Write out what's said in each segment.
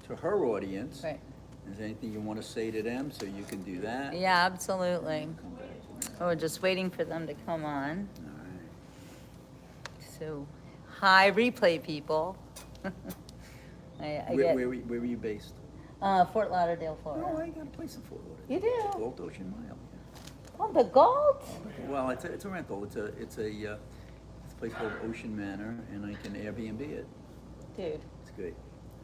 to her audience. Right. Is there anything you want to say to them, so you can do that? Yeah, absolutely. Oh, we're just waiting for them to come on. All right. So, hi, replay people. Where were you based? Fort Lauderdale, Oh, Florida. I got a place in Fort Lauderdale. You do? Gold Ocean Mile. Oh, the gold? Well, it's a rental. It's a place called Ocean Manor, and I can Airbnb it. Dude, It's great.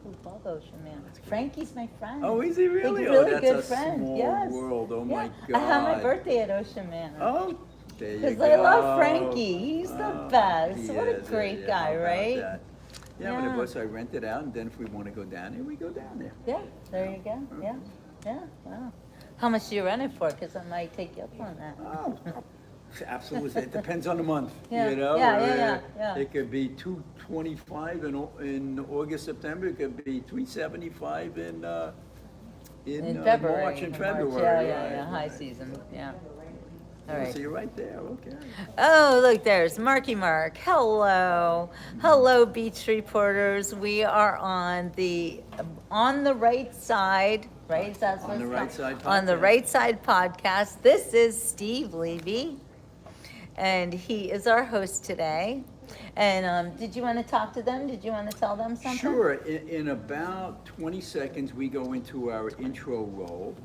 who love Ocean Man? That's great. Frankie's my friend. Oh, is he really? Big, Oh, really that's good a friend. small Yes. world. Oh, my Yeah. I had my God. birthday at Ocean Manor. Oh, there you go. Because I love Frankie. He's the Oh, best. he What a is. great Yeah, guy, how about right? that? Yeah, but Yeah. of course I rent it out, and then if we want to go down there, we go down there. Yeah, there you go. Yeah, yeah, wow. How much do you rent it for? Because I might take you up on that. Oh, absolutely. It depends on the month. Yeah, You know, yeah. It could be $225 in August, September. It could be $375 in February. March and in February. Yeah, right, high right. season, yeah. All So right. you're right there. Okay. Oh, look, there's Marky Mark. Hello. Hello, beach reporters. We are on the right side, right? Is that On the supposed to- Right Side On the podcast. Right Side podcast. This is Steve Levy, and he is our host today. And did you want to talk to them? Did you want to tell them something? Sure. In about 20 seconds, we go into our intro role,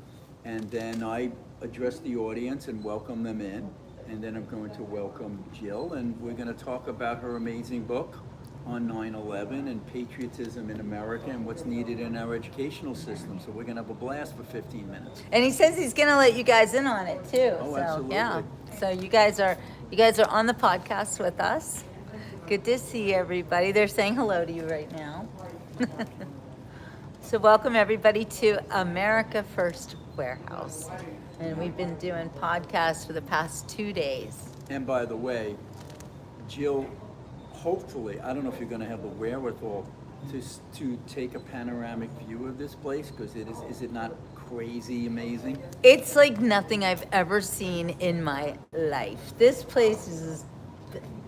and then I address the audience and welcome them in. And then I'm going to welcome Jill, and we're going to talk about her amazing book on 9/11 and patriotism in America and what's needed in our educational system. So we're going to have a blast for 15 minutes. And he says he's going to let you guys in on it too. Oh, so, absolutely. Yeah. So you guys are on the podcast with us. Good to see everybody. They're saying hello to you right now. So welcome everybody to America First Warehouse. And we've been doing podcasts for the past 2 days. And by the way, Jill, hopefully, I don't know if you're going to have the wherewithal to take a panoramic view of this place, because is it not crazy amazing? It's like nothing I've ever seen in my life. This place is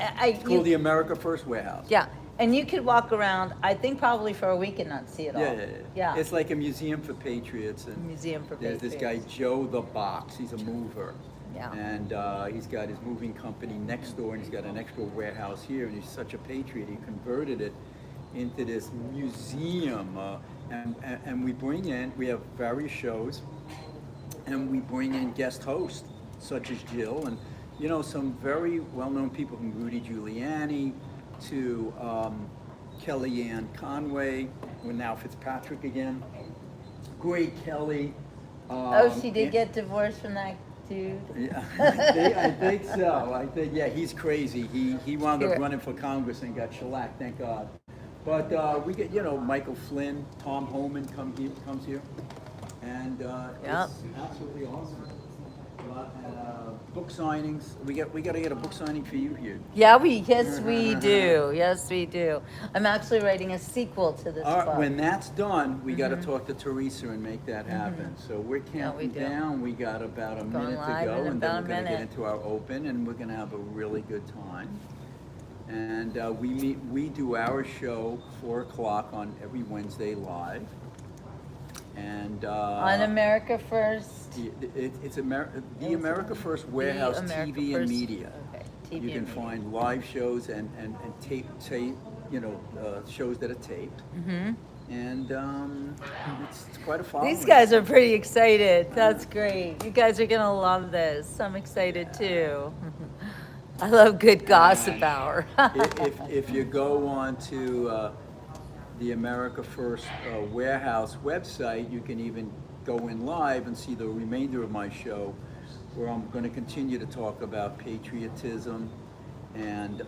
It's called the America First Warehouse. Yeah, and you could walk around, I think probably for a week and not see it all. Yeah. It's like a museum for patriots. And Museum for there's this guy, Patriots. Joe the Box. He's a mover. Yeah. And he's got his moving company next door, and he's got an extra warehouse here, and he's such a patriot. He converted it into this museum. And we have various shows, and we bring in guest hosts, such as Jill, and some very well-known people, from Rudy Giuliani to Kellyanne Conway, we're now Fitzpatrick again, Greg Kelly. She did get divorced from that dude? Yeah, I think so. Yeah, he's crazy. He wound up running for Congress and got shellacked, thank God. But we get, Michael Flynn, Tom Homan comes here, and Yep. it's absolutely awesome. Book signings. We got to get a book signing for you here. Yeah, we do. Yes, we do. I'm actually writing a sequel to this All right, book. when that's done, we got to talk to Teresa and make that happen. So we're counting do. down. We got about a Going minute to live go, in and then about we're a going to get minute. into our open, and we're going to have a really good time. And we do our show 4:00 on every Wednesday live. And On America First. it's the America First Warehouse America TV and First- media. Okay, TV You can and media. find live shows and tape, shows that are taped. Mm-hmm. And it's quite a following. These guys are pretty excited. That's great. You guys are going to love this. I'm excited too. I love good gossip hour. if you go on to the America First Warehouse website, you can even go in live and see the remainder of my show, where I'm going to continue to talk about patriotism and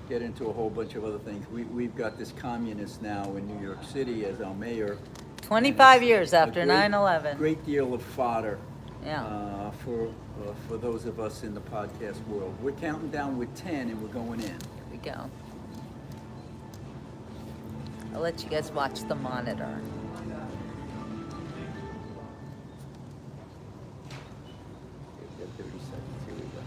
get into a whole bunch of other things. We've got this communist now in New York City as our mayor. 25 years A after 9/11. Great deal of fodder Yeah. for those of us in the podcast world. We're counting down with 10 and we're going in. Here we go. I'll let you guys watch the monitor. We've got 30 seconds. Here we go.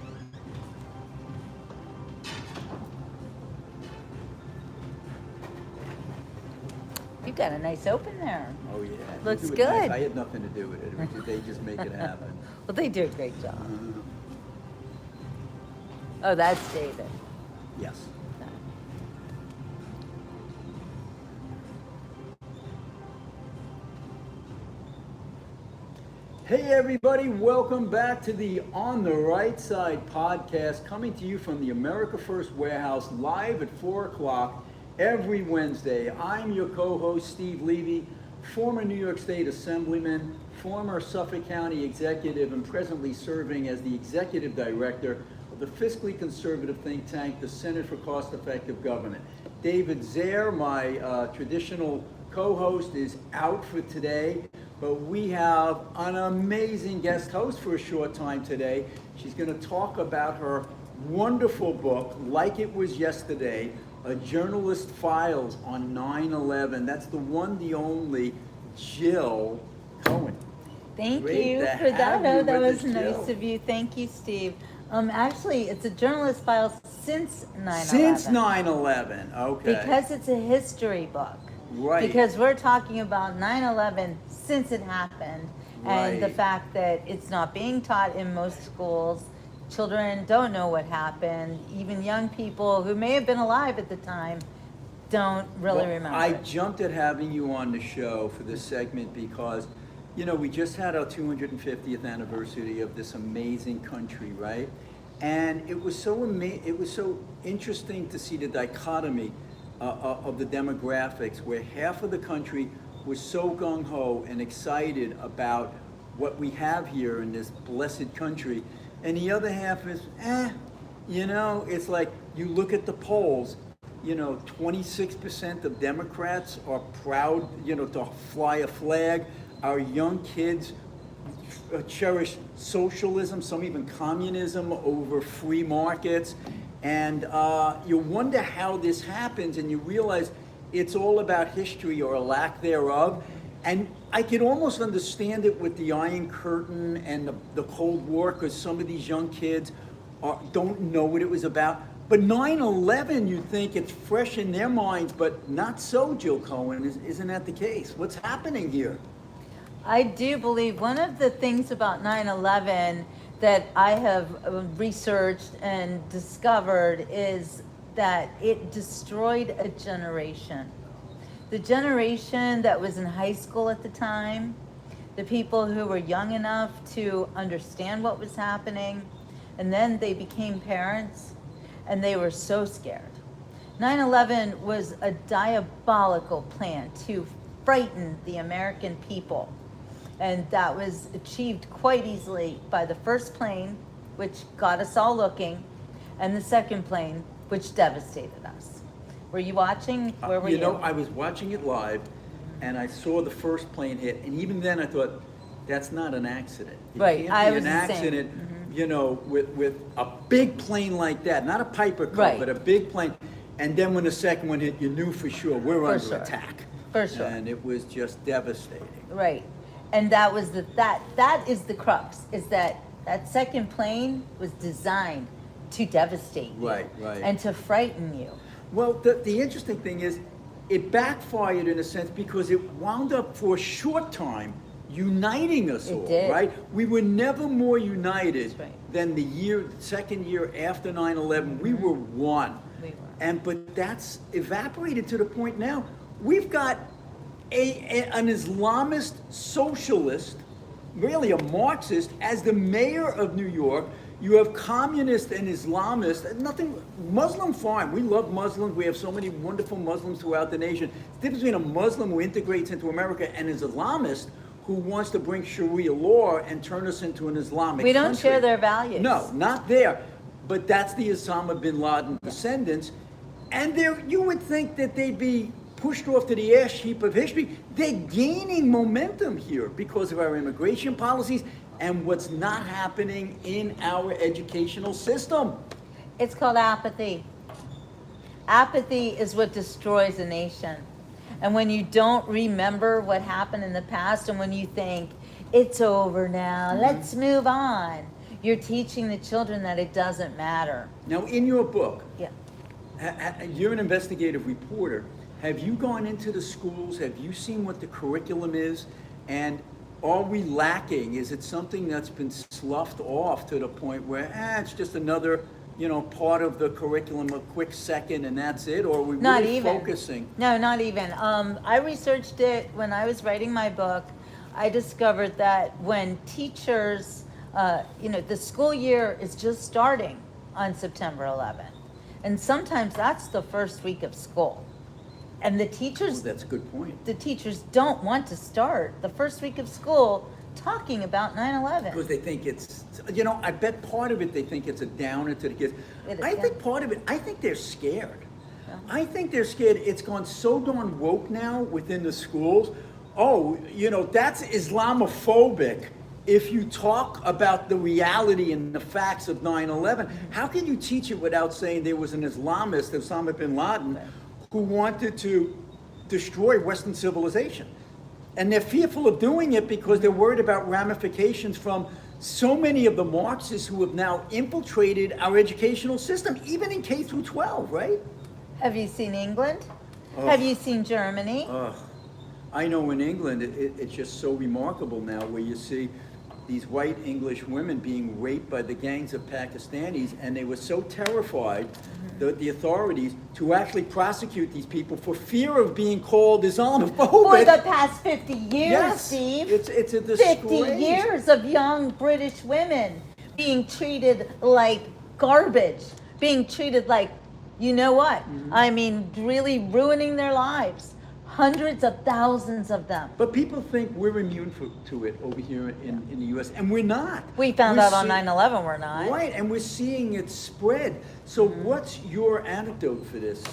You got a nice open there. Oh, yeah. They Looks do it nice. good. I had nothing to do with it. They just make it happen. Well, they do a great job. Uh, Oh, that's David. yes. Hey everybody, welcome back to the On the Right Side podcast, coming to you from the America First Warehouse, live at 4 o'clock every Wednesday. I'm your co-host, Steve Levy, former New York State Assemblyman, former Suffolk County Executive, and presently serving as the Executive Director of the fiscally conservative think tank, the Center for Cost-Effective Government. David Zare, my traditional co-host, is out for today. But we have an amazing guest host for a short time today. She's going to talk about her wonderful book, Like It Was Yesterday, A Journalist Files on 9/11. That's the one, the only, Jill Cohen. Thank Great you to for have that. you Oh, that with was us, nice Jill. of you. Thank you, Steve. Actually, it's a journalist files since 9/11. Since 9/11, okay. Because it's a history book. Right. Because we're talking about 9/11 since it happened, and the Right. fact that it's not being taught in most schools. Children don't know what happened. Even young people who may have been alive at the time don't really Well, remember. I it. jumped at having you on the show for this segment because, you know, we just had our 250th anniversary of this amazing country, right? And it was so interesting to see the dichotomy of the demographics, where half of the country was so gung-ho and excited about what we have here in this blessed country, and the other half is, you know, it's like you look at the polls, you know, 26% of Democrats are proud, you know, to fly a flag. Our young kids cherish socialism, some even communism over free markets. And you wonder how this happens, and you realize it's all about history or a lack thereof. And I could almost understand it with the Iron Curtain and the Cold War, because some of these young kids don't know what it was about. But 9/11, you think it's fresh in their minds, but not so, Jill Cohen. Isn't that the case? What's happening here? I do believe one of the things about 9/11 that I have researched and discovered is that it destroyed a generation. The generation that was in high school at the time, the people who were young enough to understand what was happening, and then they became parents, and they were so scared. 9/11 was a diabolical plan to frighten the American people. And that was achieved quite easily by the first plane, which got us all looking, and the second plane, which devastated us. Were you watching? Where were you? You know, I was watching it live, and I saw the first plane hit, and even then I thought, that's not an accident. It Right, can't I be was an the same. accident, you know, with a big plane like that, not a Piper Cub, Right. but a big plane. And then when the second one hit, you knew for sure we're For under sure. attack. For sure. And it was just devastating. Right. And that was that is the crux, is that second plane was designed to devastate you. Right, right. And to frighten you. Well, the interesting thing is, it backfired in a sense because it wound up for a short time uniting us It all, did. right? We were never more united That's right. than the second year after 9/11. We were one. We were. But that's evaporated to the point now. We've got an Islamist socialist, really a Marxist, as the mayor of New York. You have communist and Islamist, nothing, Muslim fine. We love Muslims. We have so many wonderful Muslims throughout the nation. The difference between a Muslim who integrates into America and an Islamist who wants to bring Sharia law and turn us into an Islamic We don't country. share their values. No, not there. But that's the Osama bin Laden descendants. And you would think that they'd be pushed off to the ash heap of history. They're gaining momentum here because of our immigration policies and what's not happening in our educational system. It's called apathy. Apathy is what destroys a nation. And when you don't remember what happened in the past, and when you think, it's over now, let's move on, you're teaching the children that it doesn't matter. Now, in your book, Yeah. you're an investigative reporter. Have you gone into the schools? Have you seen what the curriculum is? And are we lacking? Is it something that's been sloughed off to the point where, it's just another, part of the curriculum, a quick second, and that's it? Or are we Not really even. focusing? No, not even. I researched it when I was writing my book. I discovered that when teachers, the school year is just starting on September 11th. And sometimes that's the first week of school. And the teachers, That's a good point. the teachers don't want to start the first week of school talking about 9/11. Because they think it's, I bet part of it, they think it's a downer to the kids. It is, I yeah. think part of it, I think they're scared. Yeah. I think they're scared. It's gone so darn woke now within the schools. Oh, that's Islamophobic. If you talk about the reality and the facts of 9/11, how can you teach it without saying there was an Islamist, Osama bin Laden, who wanted to destroy Western civilization? And they're fearful of doing it because they're worried about ramifications from so many of the Marxists who have now infiltrated our educational system, even in K through 12, right? Have you seen England? Ugh. Have you seen Germany? I know in England, it's just so remarkable now where you see these white English women being raped by the gangs of Pakistanis, and they were so terrified, the authorities, to actually prosecute these people for fear of being called Islamophobic. For the past 50 years, Yes, Steve. it's a disgrace. 50 years of young British women being treated like garbage, being treated like, you know what? I mean, really ruining their lives. Hundreds of thousands of them. But people think we're immune to it over here in the U.S., and we're not. We found We're out on see- 9/11 we're not. Right, and we're seeing it spread. So what's your anecdote for this,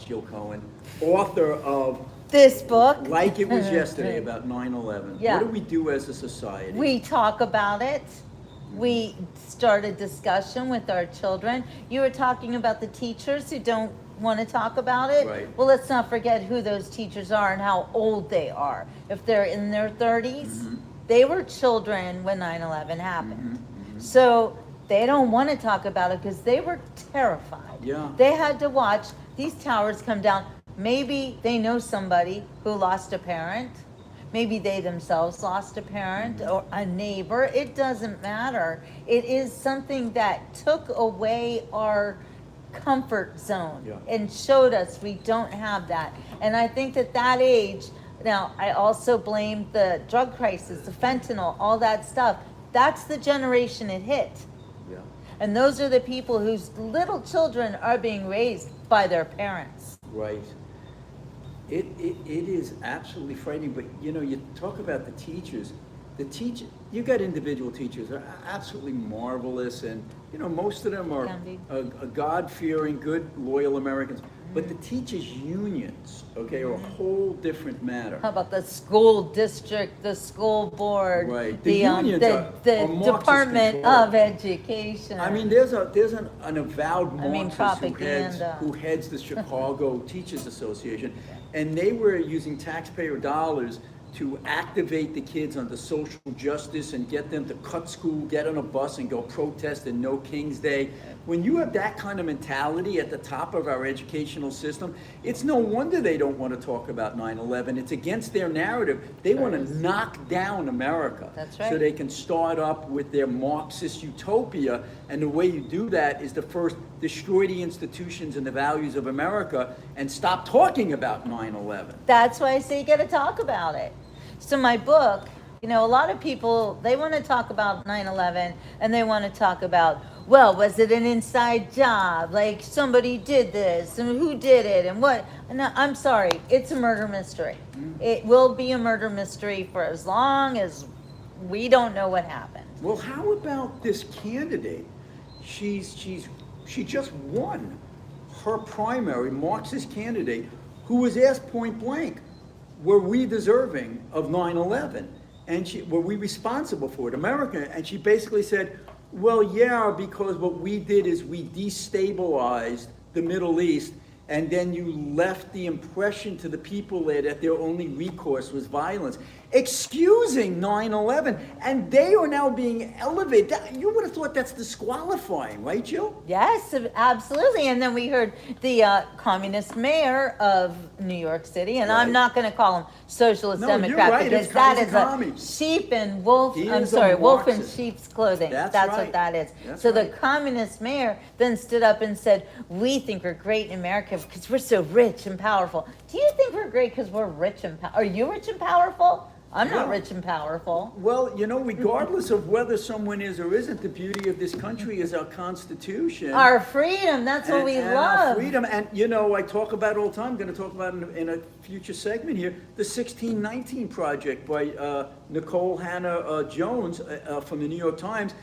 Jill Cohen, author of This book, Like It Was Yesterday about 9/11? Yeah. What do we do as a society? we talk about it. We start a discussion with our children. You were talking about the teachers who don't want to talk about it. Right. Well, let's not forget who those teachers are and how old they are. If they're in their 30s, they were children when 9/11 happened. So they don't want to talk about it because they were terrified. Yeah. They had to watch these towers come down. Maybe they know somebody who lost a parent. Maybe they themselves lost a parent or a neighbor. It doesn't matter. It is something that took away our comfort zone Yeah. and showed us we don't have that. And I think that age, now I also blame the drug crisis, the fentanyl, all that stuff. That's the generation it hit. Yeah. And those are the people whose little children are being raised by their parents. Right. It is absolutely frightening, but you talk about the teachers. You got individual teachers that are absolutely marvelous, and most of them are Can be. God-fearing, good, loyal Americans. But the teachers' unions, okay, are a whole different matter. How about the school district, the school board, Right. The unions the are Marxist Department controlled. of Education? I mean, there's an avowed I mean, Marxist propaganda. who heads the Chicago Teachers Association, and they were using taxpayer dollars to activate the kids on the social justice and get them to cut school, get on a bus and go protest and No King's Day. When you have that kind of mentality at the top of our educational system, it's no wonder they don't want to talk about 9/11. It's against their narrative. They want to knock down America. That's right. So they can start up with their Marxist utopia, and the way you do that is to first destroy the institutions and the values of America and stop talking about 9/11. That's why I say you got to talk about it. So my book, a lot of people, they want to talk about 9/11 and they want to talk about, well, was it an inside job? Like somebody did this and who did it and what? No, I'm sorry, it's a murder mystery. It will be a murder mystery for as long as we don't know what happened. Well, how about this candidate? She just won her primary, Marxist candidate, who was asked point blank, were we deserving of 9/11? And were we responsible for it, America? And she basically said, well, yeah, because what we did is we destabilized the Middle East and then you left the impression to the people there that their only recourse was violence, excusing 9/11, and they are now being elevated. You would have thought that's disqualifying, right, Jill? Yes, absolutely. And then we heard the communist mayor of New York City, and I'm Right. not going to call him socialist No, you're Democrat right. because It's that he's is a a commie. sheep and wolf. He I'm is a sorry, wolf in Marxist. sheep's clothing. That's That's right. what that is. That's So right. the communist mayor then stood up and said, "We think we're great in America because we're so rich and powerful." Do you think we're great because we're rich and powerful? Are you rich and powerful? I'm not Yeah. rich and powerful. Well, regardless of whether someone is or isn't, the beauty of this country is our Constitution. Our freedom, that's what we and love. Our freedom, and I talk about it all the time. I'm going to talk about it in a future segment here. The 1619 Project by Nicole Hannah Jones from the New York Times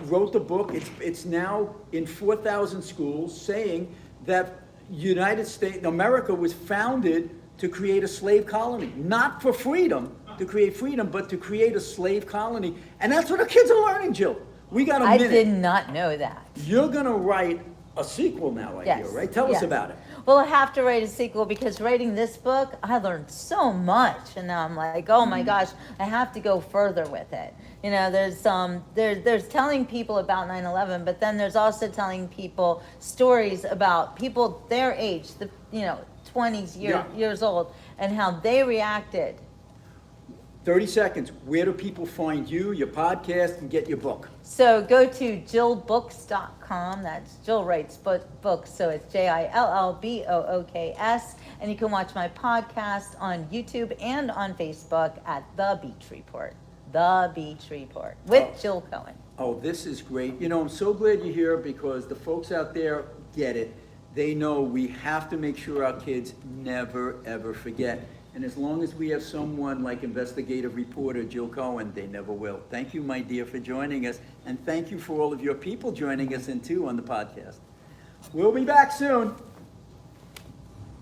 wrote the book. It's now in 4,000 schools, saying that United States, America was founded to create a slave colony, not for freedom, to create freedom, but to create a slave colony. And that's what our kids are learning, Jill. We got a I minute. did not know that. You're gonna write a sequel now, I Yes. hear, right? Tell us Yes. about it. Well, I have to write a sequel because writing this book, I learned so much, and now I'm like, oh my gosh, I have to go further with it. There's telling people about 9/11, but then there's also telling people stories about people their age, 20s years old, and how they reacted. 30 seconds. Where do people find you, your podcast, and get your book? So go to jillbooks.com. That's Jill Writes Books. So it's JILLBOOKS. And you can watch my podcast on YouTube and on Facebook at The Beach Report. The Beach Report with Jill Cohen. Oh, this is great. I'm so glad you're here because the folks out there get it. They know we have to make sure our kids never, ever forget. And as long as we have someone like investigative reporter Jill Cohen, they never will. Thank you, my dear, for joining us. And thank you for all of your people joining us in too on the podcast. We'll be back soon.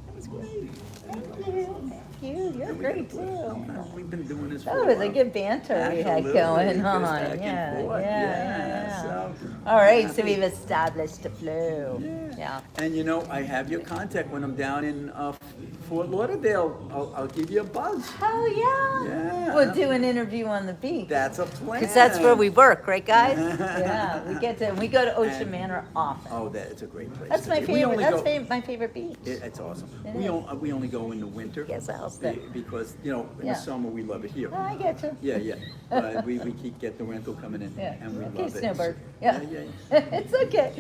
That was great. Thank you. You're great too. We've been doing this for That a was while. a good banter we had Absolutely. going Just on. back and Yeah, forth. yeah. So, All right, so happy. we've established a flow. Yeah. And I have your contact when I'm down in Fort Lauderdale. I'll give you a buzz. Oh yeah. Yeah. We'll do an interview on the beach. That's a plan. Because that's where we work, right, guys? Yeah, we go to Ocean And- Manor often. Oh, it's a great place. That's to my be. We favorite. only That's go- my favorite beach. It's awesome. It We is. we only go in the winter. Yes, I'll stay. Because in Yeah. the summer we love it here. Oh, I get you. Yeah. But we get the rental coming in, Yeah. and we Okay, love it. snowbird. Yeah. Yeah. It's okay.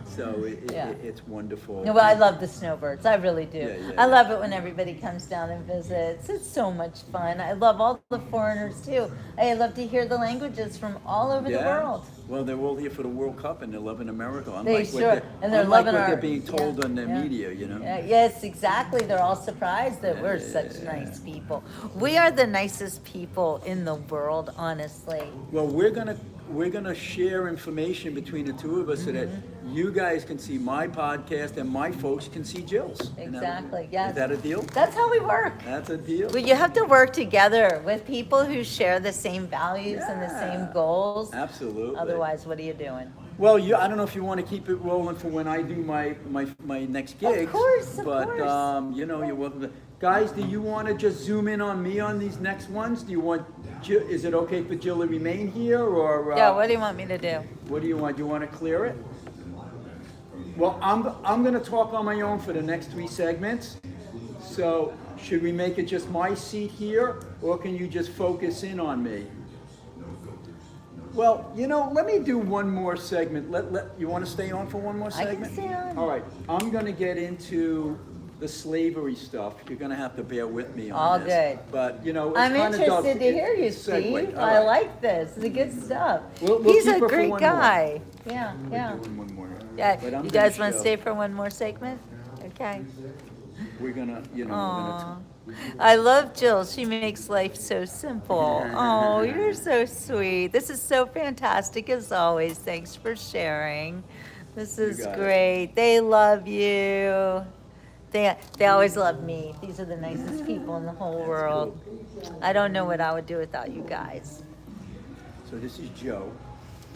So Yeah. it's wonderful. No, well, I love the snowbirds. I really do. Yeah. I love it when everybody comes down and visits. It's so much fun. I love all the foreigners too. I love to hear the languages from all over the world. Well, they're all here for the World Cup, and they're loving America. They Unlike sure, and they're unlike loving what our. they're being told yeah, on the yeah. media. Yeah, yes, exactly. They're all surprised that we're such nice people. We are the nicest people in the world, honestly. Well, we're gonna share information between the two of us so that you guys can see my podcast and my folks can see Jill's. Exactly. Yes. Is that a deal? That's how we work. That's a deal. Well, you have to work together with people who share the same values and the Yeah. same goals. Absolutely. Otherwise, what are you doing? Well, I don't know if you want to keep it rolling for when I do my next gig. course, of but, course. you're welcome to. Guys, do you want to just zoom in on me on these next ones? Do you want? Is it okay for Jill to remain here, or? Yeah, what do you want me to do? What do you want? Do you want to clear it? Well, I'm going to talk on my own for the next 3 segments. So, should we make it just my seat here, or can you just focus in on me? Well, let me do one more segment. You want to stay on for one more I segment? can stay on. All right. I'm going to get into the slavery stuff. You're going to have to bear with me on All this. good. But, it's I'm kind of interested to hear you, Steve. I like this. It's good stuff. We'll He's keep a her for great one more. guy. Yeah, yeah. We're doing one more. Yeah. But I'm You gonna guys want to show- stay for one more segment? Okay. We're going to, we're going Aw. I love Jill. She makes life so simple. Oh, you're so sweet. This is so fantastic as always. Thanks for sharing. This is got it. great. They love you. They always love me. These are the nicest people in the whole world. I don't know what I would do without you guys. So this is Joe.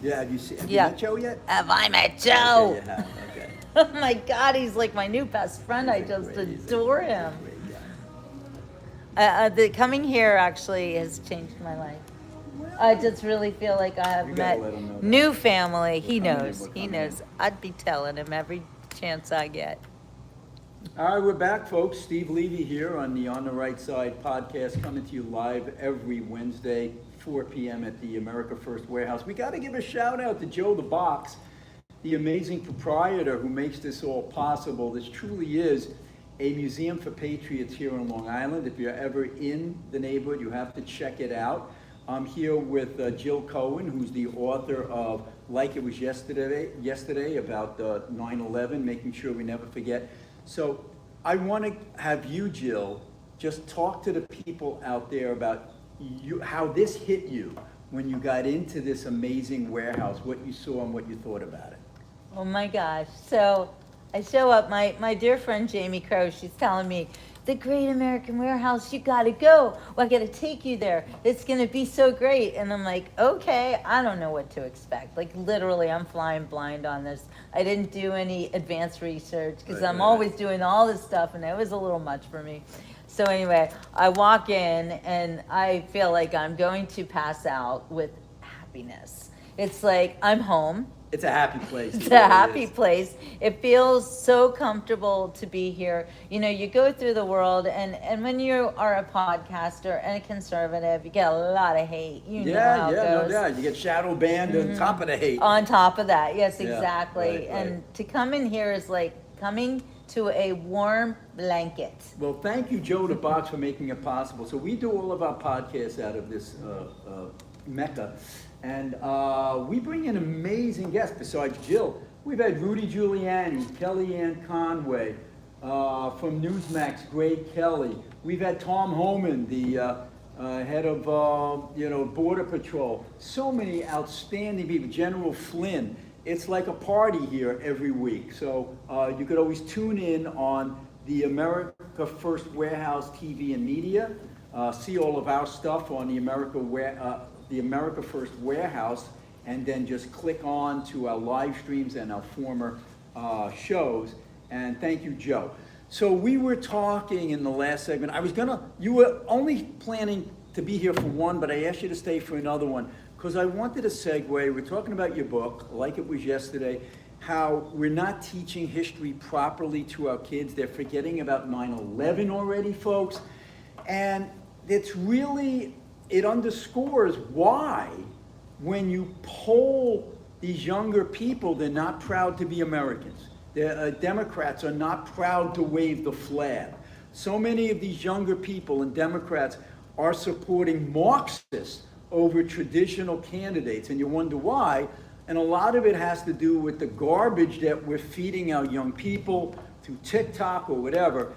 Yeah, have you Yeah. met Joe yet? Have I met Okay, Joe? you have, okay. Oh my God, he's like my new best friend. I He's a just great- adore he's a him. great guy. The coming here actually has changed my life. I just really feel like I have You gotta met let him know that. new family. He We're coming in, knows. we're He coming knows. in. I'd be telling him every chance I get. All right, we're back, folks. Steve Levy here on the On the Right Side podcast, coming to you live every Wednesday, 4 p.m. at the America First Warehouse. We got to give a shout out to Joe the Box, the amazing proprietor who makes this all possible. This truly is a museum for patriots here on Long Island. If you're ever in the neighborhood, you have to check it out. I'm here with Jill Cohen, who's the author of Like It Was Yesterday about 9/11, making sure we never forget. So I want to have you, Jill, just talk to the people out there about how this hit you when you got into this amazing warehouse, what you saw and what you thought about it. Oh my gosh. So I show up, my dear friend Jamie Crow, she's telling me, the Great American Warehouse, you gotta go. Well, I gotta take you there. It's gonna be so great. And I'm like, okay, I don't know what to expect. Like literally, I'm flying blind on this. I didn't do any advanced research because I'm always doing all this stuff and it was a little much for me. So anyway, I walk in and I feel like I'm going to pass out with happiness. It's like I'm home. It's a happy place. It's It a really happy is. place. It feels so comfortable to be here. You know, you go through the world, and when you are a podcaster and a conservative, you get a lot of hate. You know how it No goes. Mm-hmm. doubt. You get shadow banned on top of the hate. On top of that, yes, Yeah, exactly. right, right. And to come in here is like coming to a warm blanket. Well, thank you, Joe the Box, for making it possible. So we do all of our podcasts out of this Mecca, and we bring in amazing guests besides Jill. We've had Rudy Giuliani, Kellyanne Conway, from Newsmax, Greg Kelly. We've had Tom Homan, the head of Border Patrol. So many outstanding people. General Flynn. It's like a party here every week. So you could always tune in on the America First Warehouse TV and media. See all of our stuff on the America First Warehouse, and then just click on to our live streams and our former shows. And thank you, Joe. So we were talking in the last segment. You were only planning to be here for one, but I asked you to stay for another one because I wanted to segue. We're talking about your book, Like It Was Yesterday, how we're not teaching history properly to our kids. They're forgetting about 9/11 already, folks. And it underscores why when you poll these younger people, they're not proud to be Americans. Democrats are not proud to wave the flag. So many of these younger people and Democrats are supporting Marxists over traditional candidates, and you wonder why. And a lot of it has to do with the garbage that we're feeding our young people through TikTok or whatever.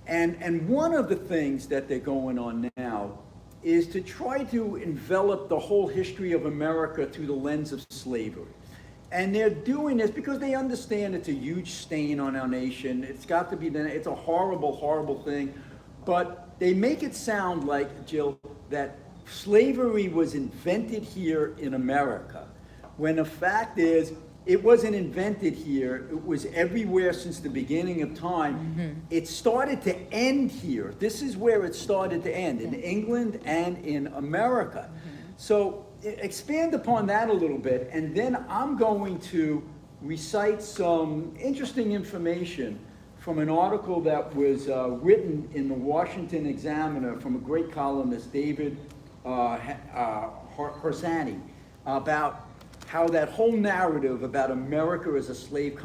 And one of the things that they're going on now is to try to envelop the whole history of America through the lens of slavery. And they're doing this because they understand it's a huge stain on our nation. It's got to be, it's a horrible, horrible thing. But they make it sound like, Jill, that slavery was invented here in America, when the fact is, it wasn't invented here. It was everywhere since the beginning of time. Mm-hmm. It started to end here. This is where it started to end, in England and in America. Mm-hmm. So expand upon that a little bit, and then I'm going to recite some interesting information from an article that was written in the Washington Examiner from a great columnist, David Horsani, about how that whole narrative about America as a slave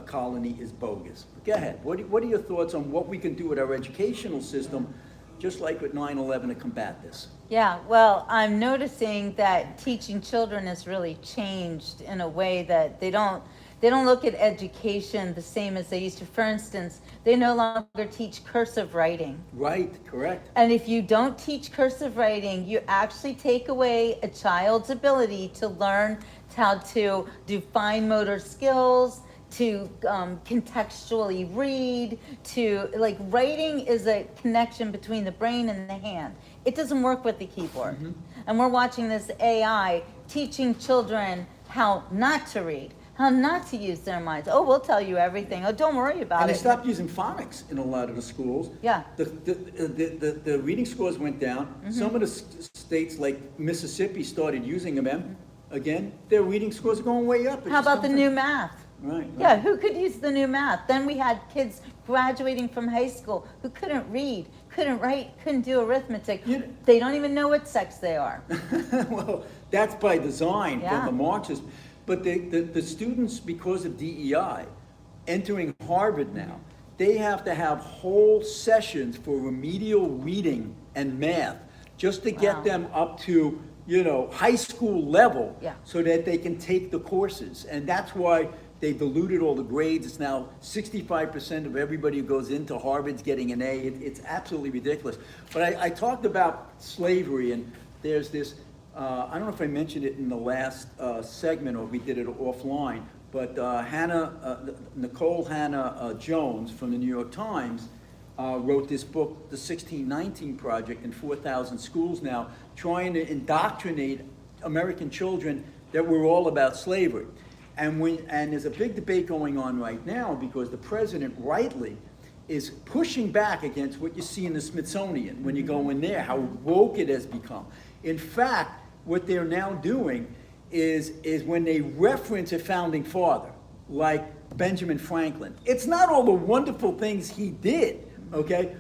colony is bogus. Go ahead. What are your thoughts on what we can do with our educational system, just like with 9/11, to combat this? Yeah, well, I'm noticing that teaching children has really changed in a way that they don't look at education the same as they used to. For instance, they no longer teach cursive writing. Right, correct. And if you don't teach cursive writing, you actually take away a child's ability to learn how to do fine motor skills, to contextually read, to, like, writing is a connection between the brain and the hand. It doesn't work with the keyboard. Mm-hmm. And we're watching this AI teaching children how not to read, how not to use their minds. Oh, we'll tell you everything. Oh, don't worry about And it. they stopped using phonics in a lot of the schools. Yeah. The reading scores went down. Some of the states like Mississippi started using them. Again, their reading scores are going way up. It How just about the comes new from- math? Right. Yeah, who could use the new math? Then we had kids graduating from high school who couldn't read, couldn't write, couldn't do arithmetic. They don't even know what sex they are. Well, that's by design Yeah. from the Marxists. But the students, because of DEI, entering Harvard now, they have to have whole sessions for remedial reading and math just to get Wow. them up to, high school level Yeah. so that they can take the courses. And that's why they diluted all the grades. It's now 65% of everybody who goes into Harvard's getting an A. It's absolutely ridiculous. But I talked about slavery, and there's this, I don't know if I mentioned it in the last segment or we did it offline, but Nicole Hannah Jones from the New York Times wrote this book, The 1619 Project, in 4,000 schools now, trying to indoctrinate American children that we're all about slavery. And there's a big debate going on right now because the president rightly is pushing back against what you see in the Smithsonian when you go in there, how woke it has become. In fact, what they're now doing is when they reference a founding father, like Benjamin Franklin, it's not all the wonderful things he did, okay?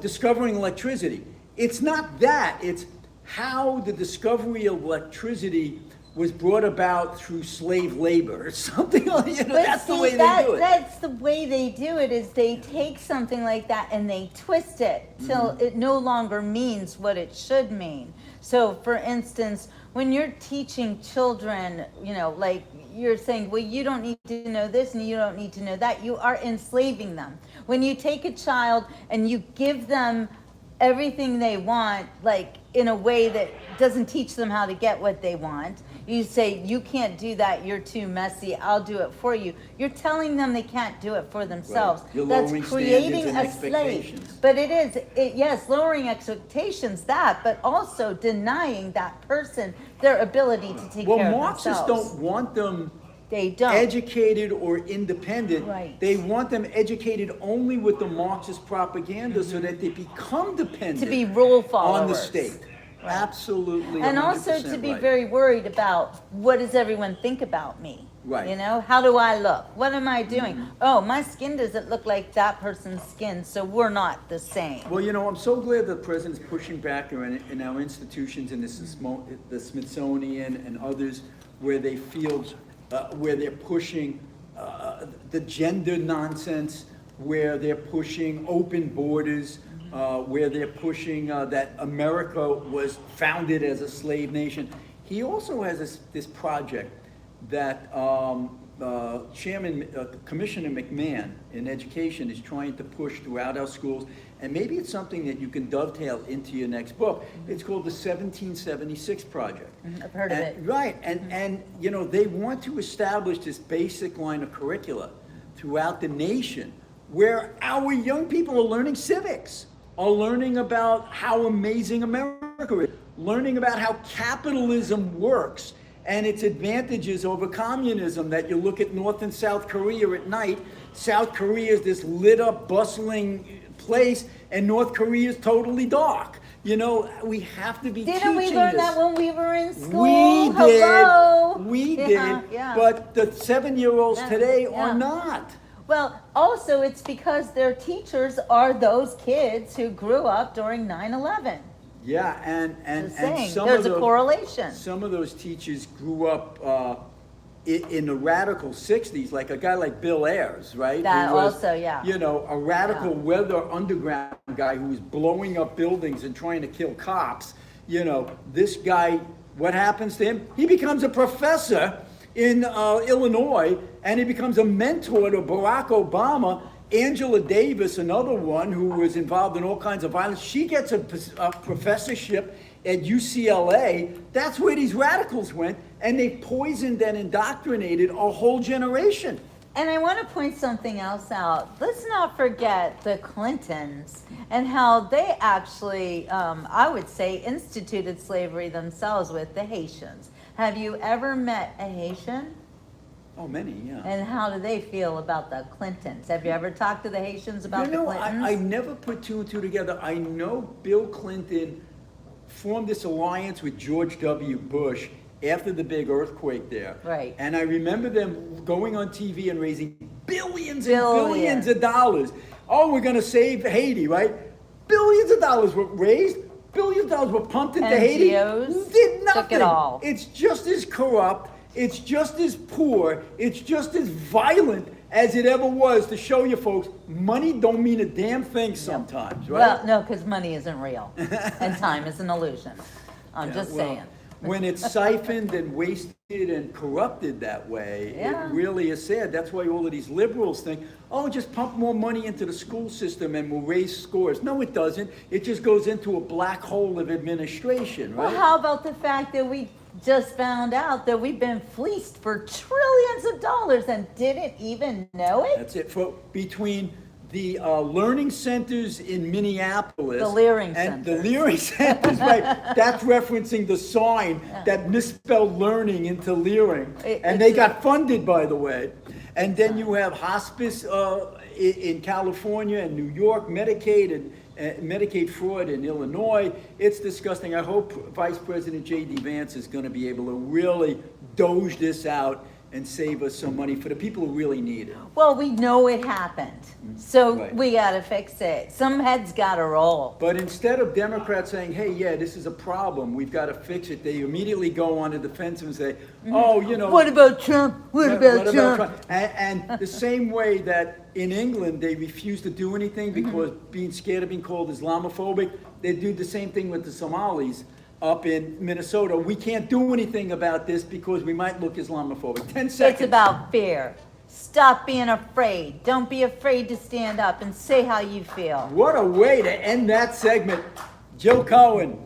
Discovering electricity. It's not that, it's how the discovery of electricity was brought about through slave labor or something like that. That's the way they do it. That's the way they do it, is they take something like that and they twist it till it no longer means what it should mean. So for instance, when you're teaching children, like you're saying, well, you don't need to know this and you don't need to know that, you are enslaving them. When you take a child and you give them everything they want, like in a way that doesn't teach them how to get what they want, you say, you can't do that, you're too messy, I'll do it for you. You're telling them they can't do it for themselves. Right. You're That's lowering creating standards a and slave. expectations. But yes, lowering expectations, but also denying that person their ability to take care of Marxists themselves. don't want them They don't. educated or independent. Right. They want them educated only with the Marxist propaganda so that they become dependent To be rule followers. on the state. Right. Absolutely. And also 100% to be right. very worried about, what does everyone think about me? Right. How do I look? What am I doing? Oh, my skin doesn't look like that person's skin, so we're not the same. Well, I'm so glad the president's pushing back in our institutions, in the Smithsonian and others, where they feel, where they're pushing the gender nonsense, where they're pushing open borders, where they're pushing that America was founded as a slave nation. He also has this project that Commissioner McMahon in education is trying to push throughout our schools, and maybe it's something that you can dovetail into your next book. It's called the 1776 Project. I've heard of it. Right, and they want to establish this basic line of curricula throughout the nation where our young people are learning civics, are learning about how amazing America is, learning about how capitalism works and its advantages over communism, that you look at North and South Korea at night. South Korea is this lit up, bustling place, and North Korea is totally dark. We have to be teaching this. Didn't we learn that when we were in school? We did. Hello? We Yeah, did. yeah. But the 7-year-olds Yeah, today yeah. are not. Well, also it's because their teachers are those kids who grew up during 9/11. Yeah, and Just saying, some there's of a the, correlation. Some of those teachers grew up in the radical 60s, like a guy like Bill Ayers, right? That Who was, also, yeah. A radical weather underground guy who was blowing up buildings and trying to kill cops. This guy, what happens to him? He becomes a professor in Illinois, and he becomes a mentor to Barack Obama. Angela Davis, another one who was involved in all kinds of violence, she gets a professorship at UCLA. That's where these radicals went, and they poisoned and indoctrinated a whole generation. And I want to point something else out. Let's not forget the Clintons and how they actually, I would say, instituted slavery themselves with the Haitians. Have you ever met a Haitian? Oh, many, yeah. And how do they feel about the Clintons? Have you ever talked to the Haitians about the Clintons? I never put two and two together. I know Bill Clinton formed this alliance with George W. Bush after the big earthquake there. Right. And I remember them going on TV and raising billions and Billions. billions of dollars. Oh, we're gonna save Haiti, right? Billions of dollars were raised, billions of dollars were pumped into Haiti. NGOs Did nothing. took it all. It's just as corrupt, it's just as poor, it's just as violent as it ever was, to show you folks, money don't mean a damn thing sometimes, right? Well, no, because money isn't real, and time is an illusion. I'm just Well, saying. When it's siphoned and wasted and corrupted that way, Yeah. it really is sad. That's why all of these liberals think, oh, just pump more money into the school system and we'll raise scores. No, it doesn't. It just goes into a black hole of administration, right? Well, how about the fact that we just found out that we've been fleeced for trillions of dollars and didn't even know it? That's it. Between the learning centers in Minneapolis. The Leering and the Centers. Leering Centers, right. That's referencing the sign that misspelled learning into Leering. And they got funded, by the way. And then you have hospice in California and New York, Medicaid and Medicaid fraud in Illinois. It's disgusting. I hope Vice President J.D. Vance is going to be able to really doge this out and save us some money for the people who really need it. Well, we know it happened, so Right. we gotta fix it. Some heads gotta roll. But instead of Democrats saying, hey, yeah, this is a problem, we've got to fix it, they immediately go on the defensive and say, oh, you know. What about Trump? What about Trump? Trump? And the same way that in England, they refuse to do anything because being scared of being called Islamophobic, they do the same thing with the Somalis up in Minnesota. We can't do anything about this because we might look Islamophobic. 10 seconds. It's about fear. Stop being afraid. Don't be afraid to stand up and say how you feel. What a way to end that segment. Joe Cohen,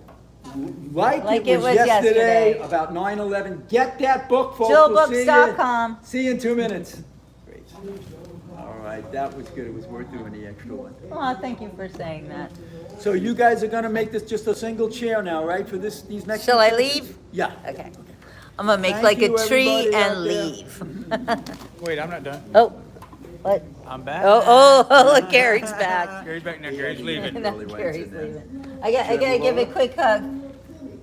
like it was yesterday about 9/11. Get that book, folks. JillBooks.com. See you in 2 minutes. Great. All right, that was good. It was worth doing the extra one. Oh, thank you for saying that. So you guys are going to make this just a single chair now, right, for these next... Shall I leave? Yeah. Okay. I'm gonna make Thank like a you, tree everybody out and there. leave. Wait, I'm not done. Oh, what? I'm back. Oh, look, Gary's back. Gary's back now. Gary's leaving. No, Really went Gary's in there. leaving. I gotta give a quick hug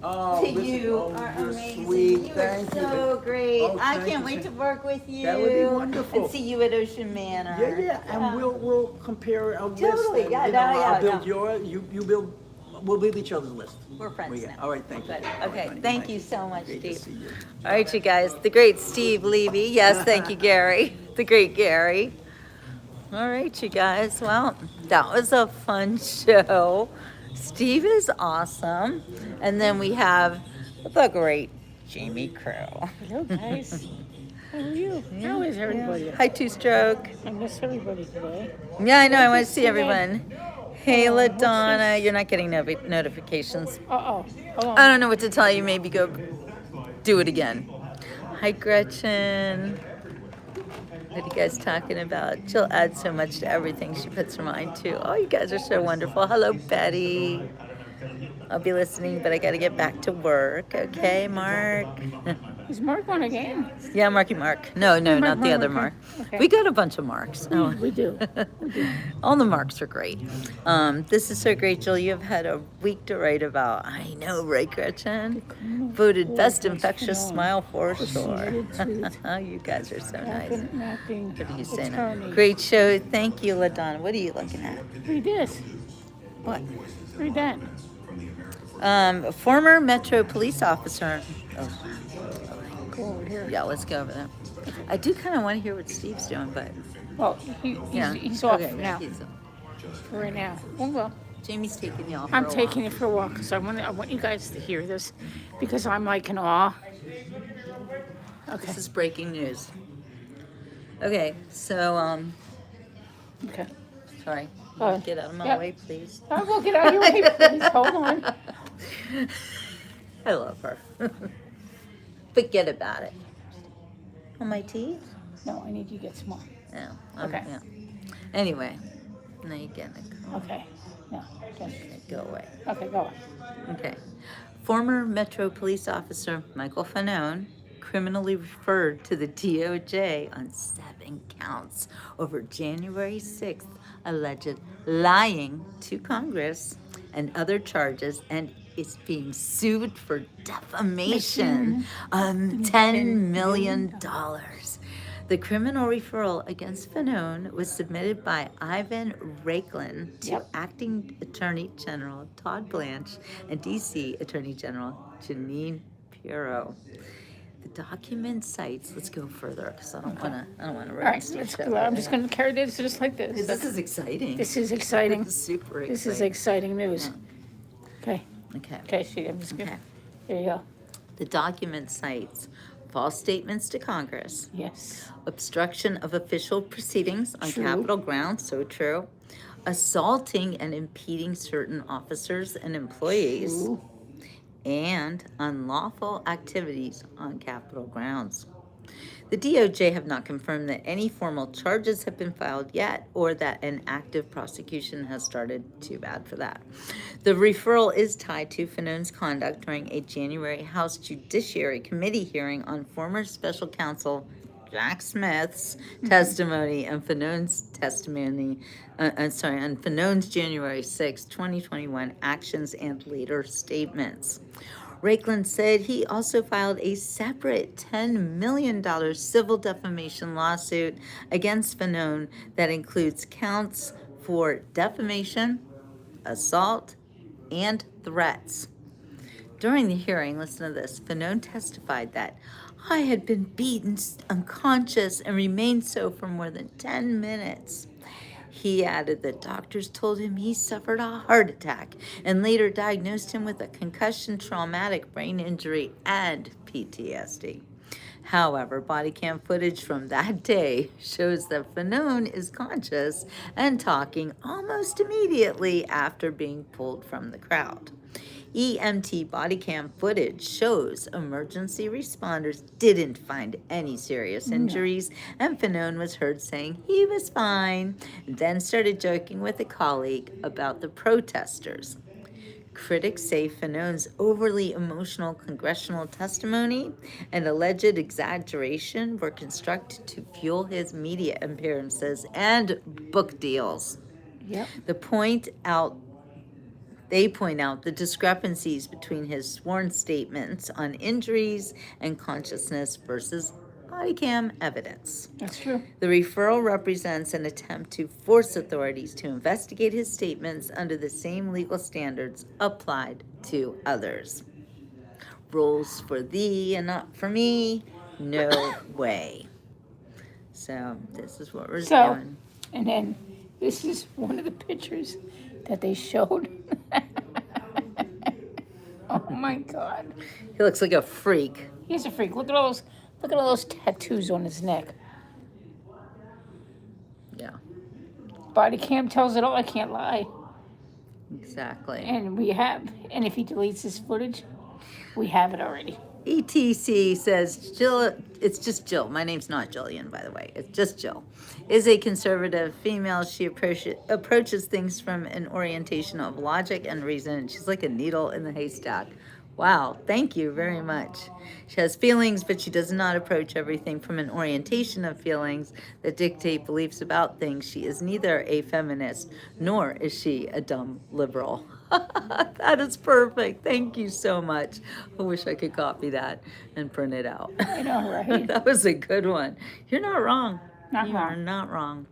Oh, to you. oh, Are you're amazing. sweet. You are Thank you. so great. Oh, I thank can't you. wait to work with you. That would be wonderful. And see you at Ocean Manor. Yeah, and we'll compare our lists. Totally, and, yeah, you know, no, yeah, I'll build no. your, you build, we'll build each other's list. We're friends now. All right, thank you. Good. All right, Okay, honey, thank you so much, Great to Steve. see you. All right, you guys, the great Steve Levy. Yes, thank you, Gary. The great Gary. All right, you guys. Well, that was a fun show. Steve is awesome. And then we have the great Jamie Crow. Hello, guys. How are you? How is everybody? Hi, Two Stroke. I miss everybody today. Yeah, I know. I want to see everyone. Hey, LaDonna. You're not getting notifications. Uh-oh. Hold on. I don't know what to tell you. Maybe go do it again. Hi, Gretchen. What are you guys talking about? She'll add so much to everything she puts her mind to. Oh, you guys are so wonderful. Hello, Betty. I'll be listening, but I got to get back to work. Okay, Mark? Is Mark on again? Yeah, Marky Mark. No, not the other Mark. Okay. We got a bunch of Marks. Oh. We do. All the Marks are great. This is so great, Jill. You've had a week to write about. I know, right, Gretchen? Voted best infectious smile for sure. You guys are so nice. What are you saying? Great show. Thank you, LaDonna. What are you looking at? Read this. What? Read that. Former Metro police officer. Oh, Go over here. yeah, let's go over that. I do kind of want to hear what Steve's doing, but Well, yeah. he's off Okay, now. he's off. For right now. Oh, well. Jamie's taking you off. I'm taking it for a walk because I want you guys to hear this because I'm like in awe. Okay. This is breaking news. Okay, so Okay. sorry. Get out of my yeah. way, please. I will get out of your way, please. Hold on. I love her. Forget about it. On my teeth? No, I need you to get some more. No. Okay. Yeah. Anyway, now you're getting it. Okay. No. Okay. Okay, go away. Okay, go on. Okay. Former Metro Police Officer Michael Fanone, criminally referred to the DOJ on 7 counts over January 6th alleged lying to Congress and other charges, and is being sued for defamation on $10 million. The criminal referral against Fanone was submitted by Ivan Raiklin to Yep. Acting Attorney General Todd Blanche and DC Attorney General Janine Pirro. The document cites, let's go further because I don't want to All run right, some let's shit. go. I'm just going to carry this just like Because this. this is exciting. This is exciting. This is super exciting. This is exciting news. Okay. Okay. Okay, see, I'm just going Okay. to. There you go. The document cites false statements to Congress, Yes. obstruction of official proceedings on True. Capitol grounds, so true, assaulting and impeding certain officers and employees, True. and unlawful activities on Capitol grounds. The DOJ have not confirmed that any formal charges have been filed yet or that an active prosecution has started. Too bad for that. The referral is tied to Fanone's conduct during a January House Judiciary Committee hearing on former special counsel Jack Smith's testimony and Fanone's testimony, on Fanone's January 6, 2021 actions and later statements. Raiklin said he also filed a separate $10 million civil defamation lawsuit against Fanone that includes counts for defamation, assault, and threats. During the hearing, listen to this, Fanone testified that I had been beaten unconscious and remained so for more than 10 minutes. He added that doctors told him he suffered a heart attack and later diagnosed him with a concussion, traumatic brain injury, and PTSD. However, body cam footage from that day shows that Fanone is conscious and talking almost immediately after being pulled from the crowd. EMT body cam footage shows emergency responders didn't find any serious injuries, and Fanone was heard saying he was fine, and then started joking with a colleague about the protesters. Critics say Fanone's overly emotional congressional testimony and alleged exaggeration were constructed to fuel his media appearances and book deals. Yep. They point out the discrepancies between his sworn statements on injuries and consciousness versus body cam evidence. That's true. The referral represents an attempt to force authorities to investigate his statements under the same legal standards applied to others. Rules for thee and not for me? No way. So this is what we're doing. And then this is one of the pictures that they showed. Oh my God. He looks like a freak. He's a freak. Look at all those tattoos on his neck. Yeah, Body cam tells it all. I can't lie. exactly. And if he deletes his footage, we have it already. ETC says, Jill, it's just Jill. My name's not Jillian, by the way. It's just Jill. Is a conservative female. She approaches things from an orientation of logic and reason. She's like a needle in the haystack. Wow, thank you very much. She has feelings, but she does not approach everything from an orientation of feelings that dictate beliefs about things. She is neither a feminist, nor is she a dumb liberal. That is perfect. Thank you so much. I wish I could copy that and print it out. I know, right? That was a good one. You're not wrong. Not you wrong. are not wrong.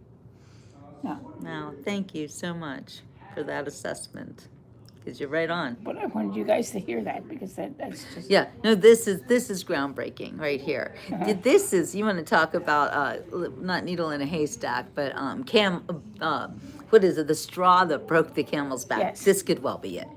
No. No, thank you so much for that assessment. Because you're right on. But I wanted you guys to hear that because that's just. Yeah, no, this is groundbreaking right here. This is, you want to talk about not needle in a haystack, but what is it? The straw that broke the camel's back. Yes. This could well be it.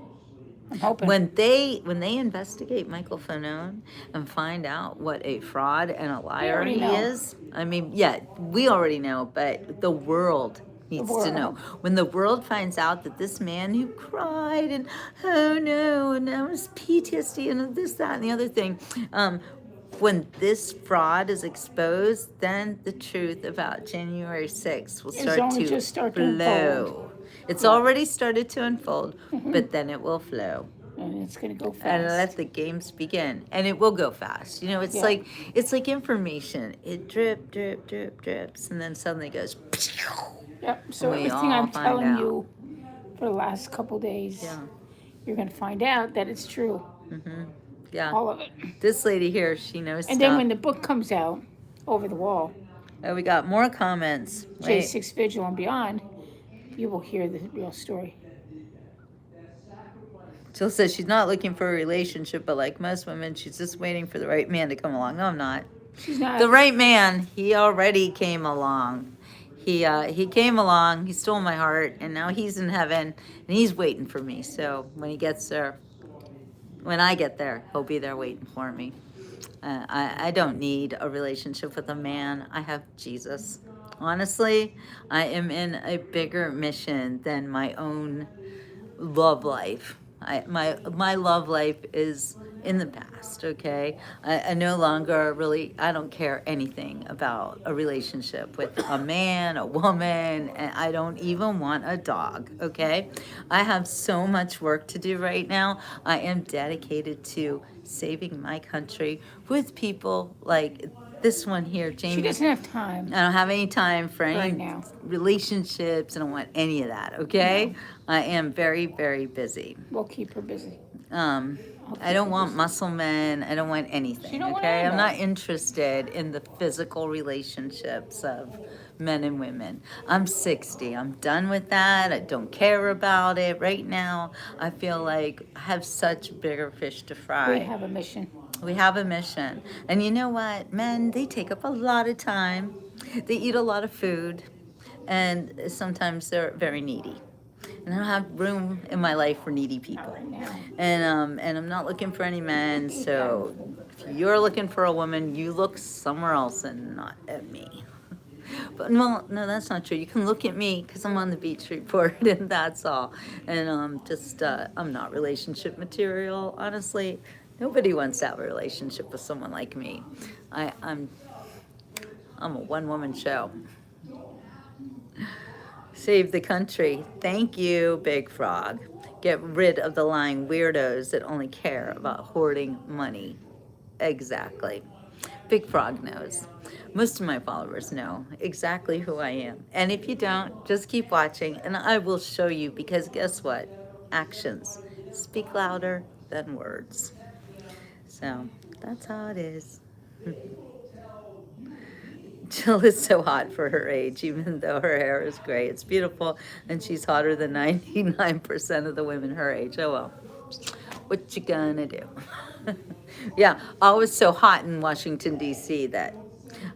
I'm hoping. When they investigate Michael Fanone and find out what a fraud and a liar already he know. is, I mean, yeah, we already know, but the world needs to know. When the world finds out that this man who cried and oh no, and now it's PTSD and this, that, and the other thing, when this fraud is exposed, then the truth about January 6th will start to flow. It's already started to unfold, but then it will flow. Yeah. and it's gonna go And let fast. the games begin, and it will go fast. You know, Yeah. it's like information. It drips, and then suddenly goes, Yep, and so we everything all I'm find telling out. you for the last couple days, Yeah, you're gonna find out that it's true, yeah. all of it. This lady here, she knows And then stuff. when the book comes out, Over the Wall, Oh, we got more comments. Wait, J6 Vigil and Beyond, you will hear the real story. Jill says she's not looking for a relationship, but like most women, she's just waiting for the right man to come along. No, I'm not. She's not. The right man, he already came along. He came along. He stole my heart, and now he's in heaven, and he's waiting for me. So when he gets there, when I get there, he'll be there waiting for me. I don't need a relationship with a man. I have Jesus. Honestly, I am in a bigger mission than my own love life. My love life is in the past, okay? I no longer really, I don't care anything about a relationship with a man, a woman, and I don't even want a dog, okay? I have so much work to do right now. I am dedicated to saving my country with people like this one here, She Jamie. doesn't have time I don't have any time for right any now. relationships. I don't want any of that, okay? No. I am very, very busy. We'll keep her busy. Um, I'll I keep don't her want busy. muscle men. I don't want anything, She don't want okay? I'm not anybody. interested in the physical relationships of men and women. I'm 60. I'm done with that. I don't care about it right now. I feel like I have such bigger fish to fry. We have a mission. We have a mission. And you know what? Men, they take up a lot of time. They eat a lot of food. And sometimes they're very needy. And I don't have room in my life for needy people. Not right now. And I'm not looking for any men. So if you're looking for a woman, you look somewhere else and not at me. But no, that's not true. You can look at me because I'm on the beach report, and that's all. And I'm not relationship material. Honestly, nobody wants to have a relationship with someone like me. I'm a one-woman show. Save the country. Thank you, Big Frog. Get rid of the lying weirdos that only care about hoarding money. Exactly. Big Frog knows. Most of my followers know exactly who I am. And if you don't, just keep watching and I will show you, because guess what? Actions speak louder than words. So that's how it is. Jill is so hot for her age, even though her hair is gray. It's beautiful, and she's hotter than 99% of the women her age. Oh well, what you gonna do? Yeah, I was so hot in Washington, D.C. that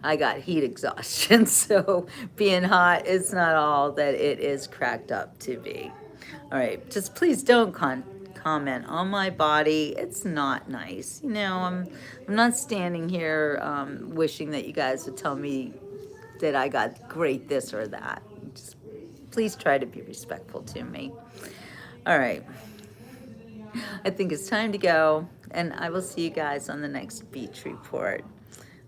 I got heat exhaustion. So being hot is not all that it is cracked up to be. All right, just please don't comment on my body. It's not nice. You know, I'm not standing here wishing that you guys would tell me that I got great this or that. Just please try to be respectful to me. All right. I think it's time to go, and I will see you guys on the next beach report.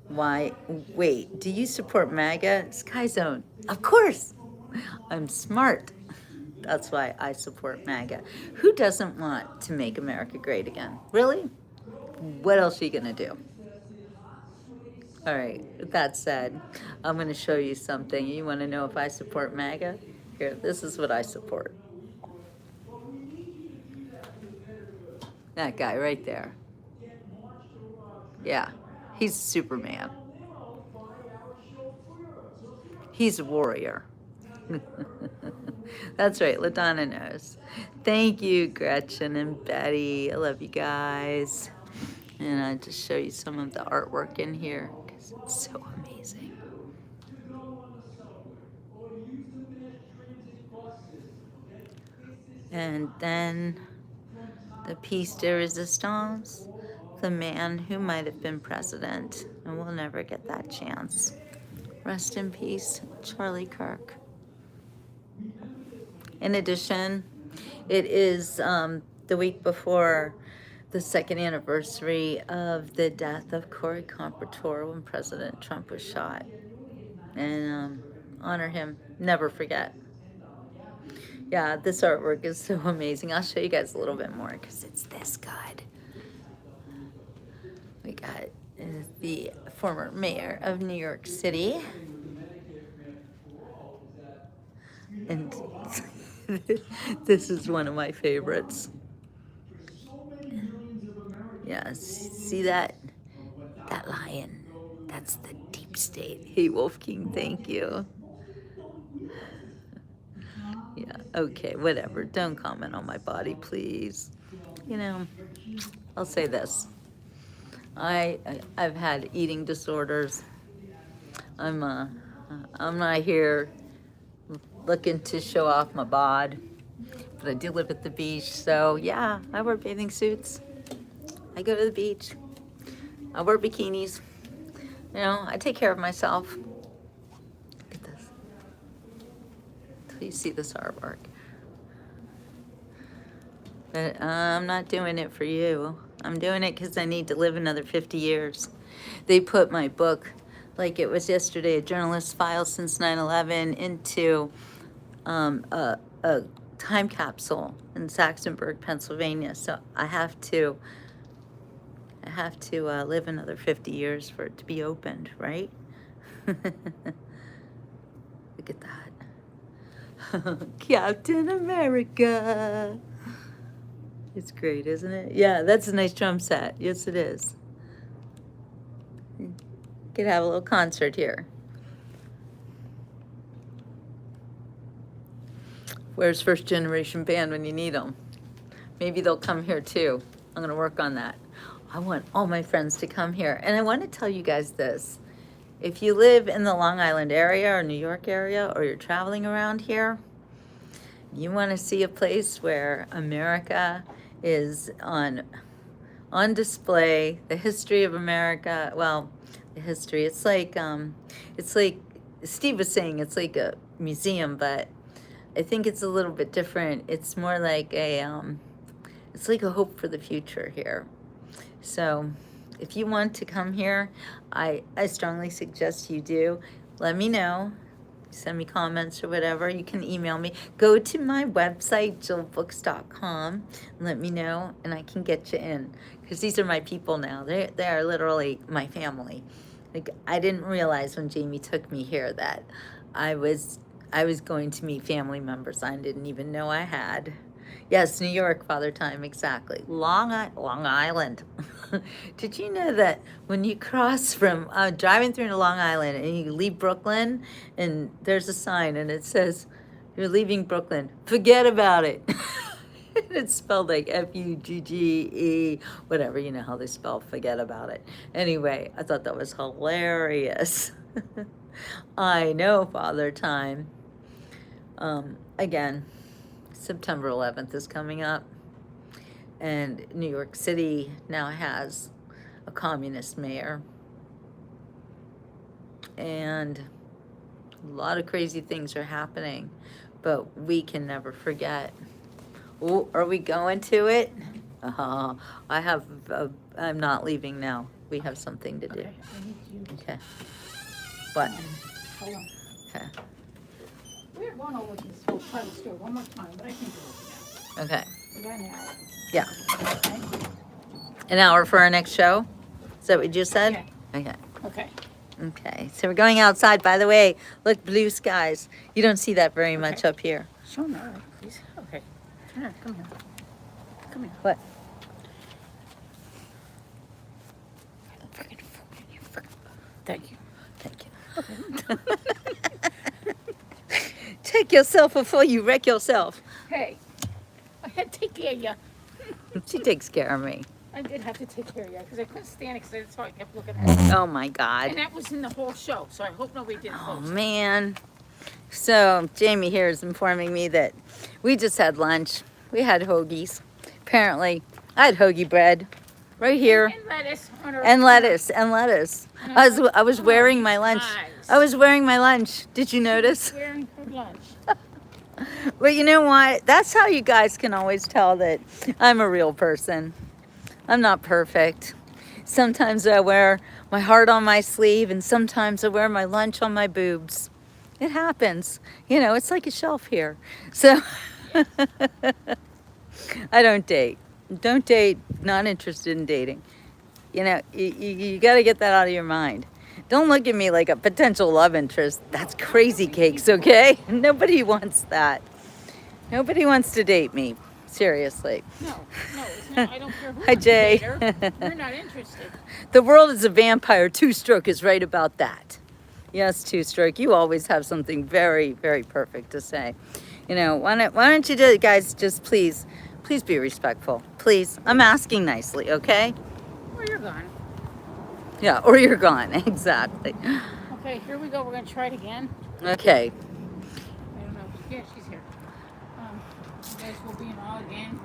Why, wait, do you support MAGA? Sky Zone. Of course. I'm smart. That's why I support MAGA. Who doesn't want to make America great again? Really? What else are you going to do? All right, with that said, I'm going to show you something. You want to know if I support MAGA? Here, this is what I support. That guy right there. Yeah, he's Superman. He's a warrior. That's right, LaDonna knows. Thank you, Gretchen and Betty. I love you guys. And I just show you some of the artwork in here because it's so amazing. And then the piece de resistance, the man who might have been president, and we'll never get that chance. Rest in peace, Charlie Kirk. In addition, it is the week before the second anniversary of the death of Corey Compertor when President Trump was shot. And honor him, never forget. Yeah, this artwork is so amazing. I'll show you guys a little bit more because it's this good. We got the former mayor of New York City. And this is one of my favorites. Yeah, see that? That lion. That's the deep state. Hey, Wolf King, thank you. Yeah, okay, whatever. Don't comment on my body, please. You know, I'll say this. I've had eating disorders. I'm not here looking to show off my bod, but I do live at the beach, so yeah, I wear bathing suits. I go to the beach. I wear bikinis. You know, I take care of myself. Look at this. Please see this artwork. But I'm not doing it for you. I'm doing it because I need to live another 50 years. They put my book, like it was yesterday, a journalist's file since 9/11, into a time capsule in Saxonburg, Pennsylvania. So I have to live another 50 years for it to be opened, right? Look at that. Captain America. It's great, isn't it? Yeah, that's a nice drum set. Yes, it is. Could have a little concert here. Where's first generation band when you need them? Maybe they'll come here too. I'm gonna work on that. I want all my friends to come here. And I want to tell you guys this. If you live in the Long Island area or New York area, or you're traveling around here, you want to see a place where America is on display, the history of America. Well, the history, it's like Steve was saying, it's like a museum, but I think it's a little bit different. It's more like it's like a hope for the future here. So if you want to come here, I strongly suggest you do. Let me know. Send me comments or whatever. You can email me. Go to my website, jillbooks.com, and let me know, and I can get you in. Because these are my people now. They are literally my family. Like, I didn't realize when Jamie took me here that I was going to meet family members I didn't even know I had. Yes, New York, Father Time, exactly. Long Island. Did you know that when you cross from driving through Long Island and you leave Brooklyn, and there's a sign and it says, "You're leaving Brooklyn, forget about it." It's spelled like F-U-G-G-E, whatever, you know how they spell forget about it. Anyway, I thought that was hilarious. I know, Father Time. Again, September 11th is coming up, and New York City now has a communist mayor, and a lot of crazy things are happening, but we can never forget. Oh, are we going to it? I'm not leaving now. We have something to do. Okay, I need you to- Okay. What? Hold on. Okay. We're going over this whole part of the story one more time, but I can do it now. Okay. We got an hour. Yeah. Okay? An hour for our next show? Is that what you just said? Yeah. Okay. Okay. Okay. So we're going outside. By the way, look, blue skies. You don't see that very much Okay. up here. Show me, all right, please. Okay. Turn around, come here. Come here. What? Freaking fool, you freaking- Thank you. Thank you. Take yourself before you wreck yourself. Hey, I had to take care of you. She takes care of me. I did have to take care of you because I couldn't stand it because that's how I kept looking at it. Oh my And God. that was in the whole show, so I hope nobody didn't Oh post. man. So Jamie here is informing me that we just had lunch. We had hoagies. Apparently, I had hoagie bread right here. And lettuce. On our- And lettuce, and lettuce. I was wearing my lunch. I was wearing my lunch. Did you notice? Wearing her lunch. But you know what? That's how you guys can always tell that I'm a real person. I'm not perfect. Sometimes I wear my heart on my sleeve, and sometimes I wear my lunch on my boobs. It happens. You know, it's like a shelf here. So, I don't date. Don't date. Not interested in dating. You know, you got to get that out of your mind. Don't look at me like a potential love interest. That's crazy cakes, okay? Nobody wants that. Nobody wants to date me. Seriously. No, it's not. I don't care who Hi, wants to Jay. date her. We're not interested. The world is a vampire. Two-stroke is right about that. Yes, two-stroke. You always have something very, very perfect to say. You know, why don't you guys just please be respectful. Please. I'm asking nicely, okay? Or you're gone. Yeah, or you're gone. Exactly. Okay, here we go. We're going to try it again. Okay. I don't know. Yeah, she's here. You guys will be in awe again.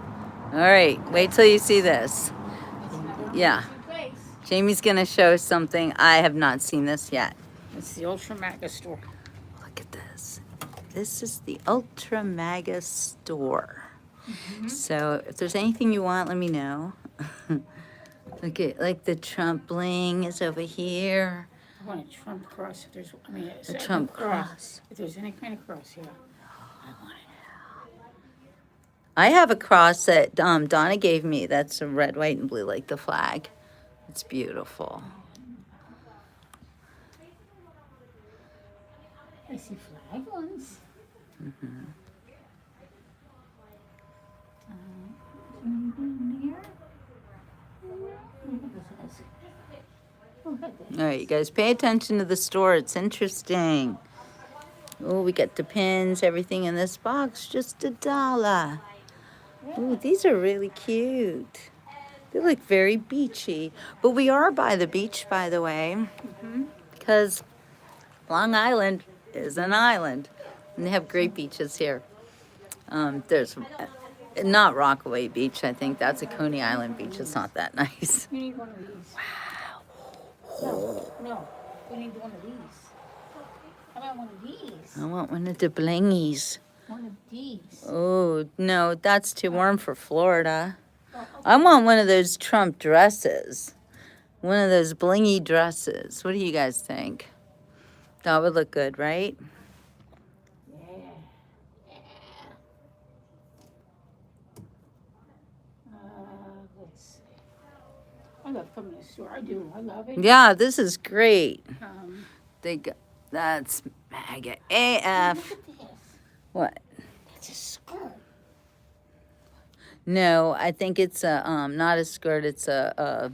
All right. Wait till you see this. It's another Yeah. amazing place. Jamie's going to show something. I have not seen this yet. It's the Ultra Mega store. Look at this. This is the Ultra Mega store. So if there's anything you want, let me know. Look at, like, the Trump bling is over here. I want a Trump cross. If there's, it's A a Trump cross. If there's any kind of cross, yeah. I have a cross that Donna gave me that's a red, white, and blue, like the flag. It's beautiful. I see flag ones. All right, you guys, pay attention to the store. It's interesting. Oh, we got the pins, everything in this box, just $1. Oh, these are really cute. They look very beachy. But we are by the beach, by the way, because Long Island is an island, and they have great beaches here. There's not Rockaway Beach. I think that's a Coney Island beach. It's not that nice. You need one of these. No, we need one of these. How about one of these? I want one of the blingies. One of these. Oh, no, that's too warm for Florida. I want one of those Trump dresses. One of those blingy dresses. What do you guys think? That would look good, right? Let's see. I love coming to the store. I do. I love it. Yeah, this is great. Look That's mega AF. at this. What? That's a skirt. No, I think it's a not a skirt. It's a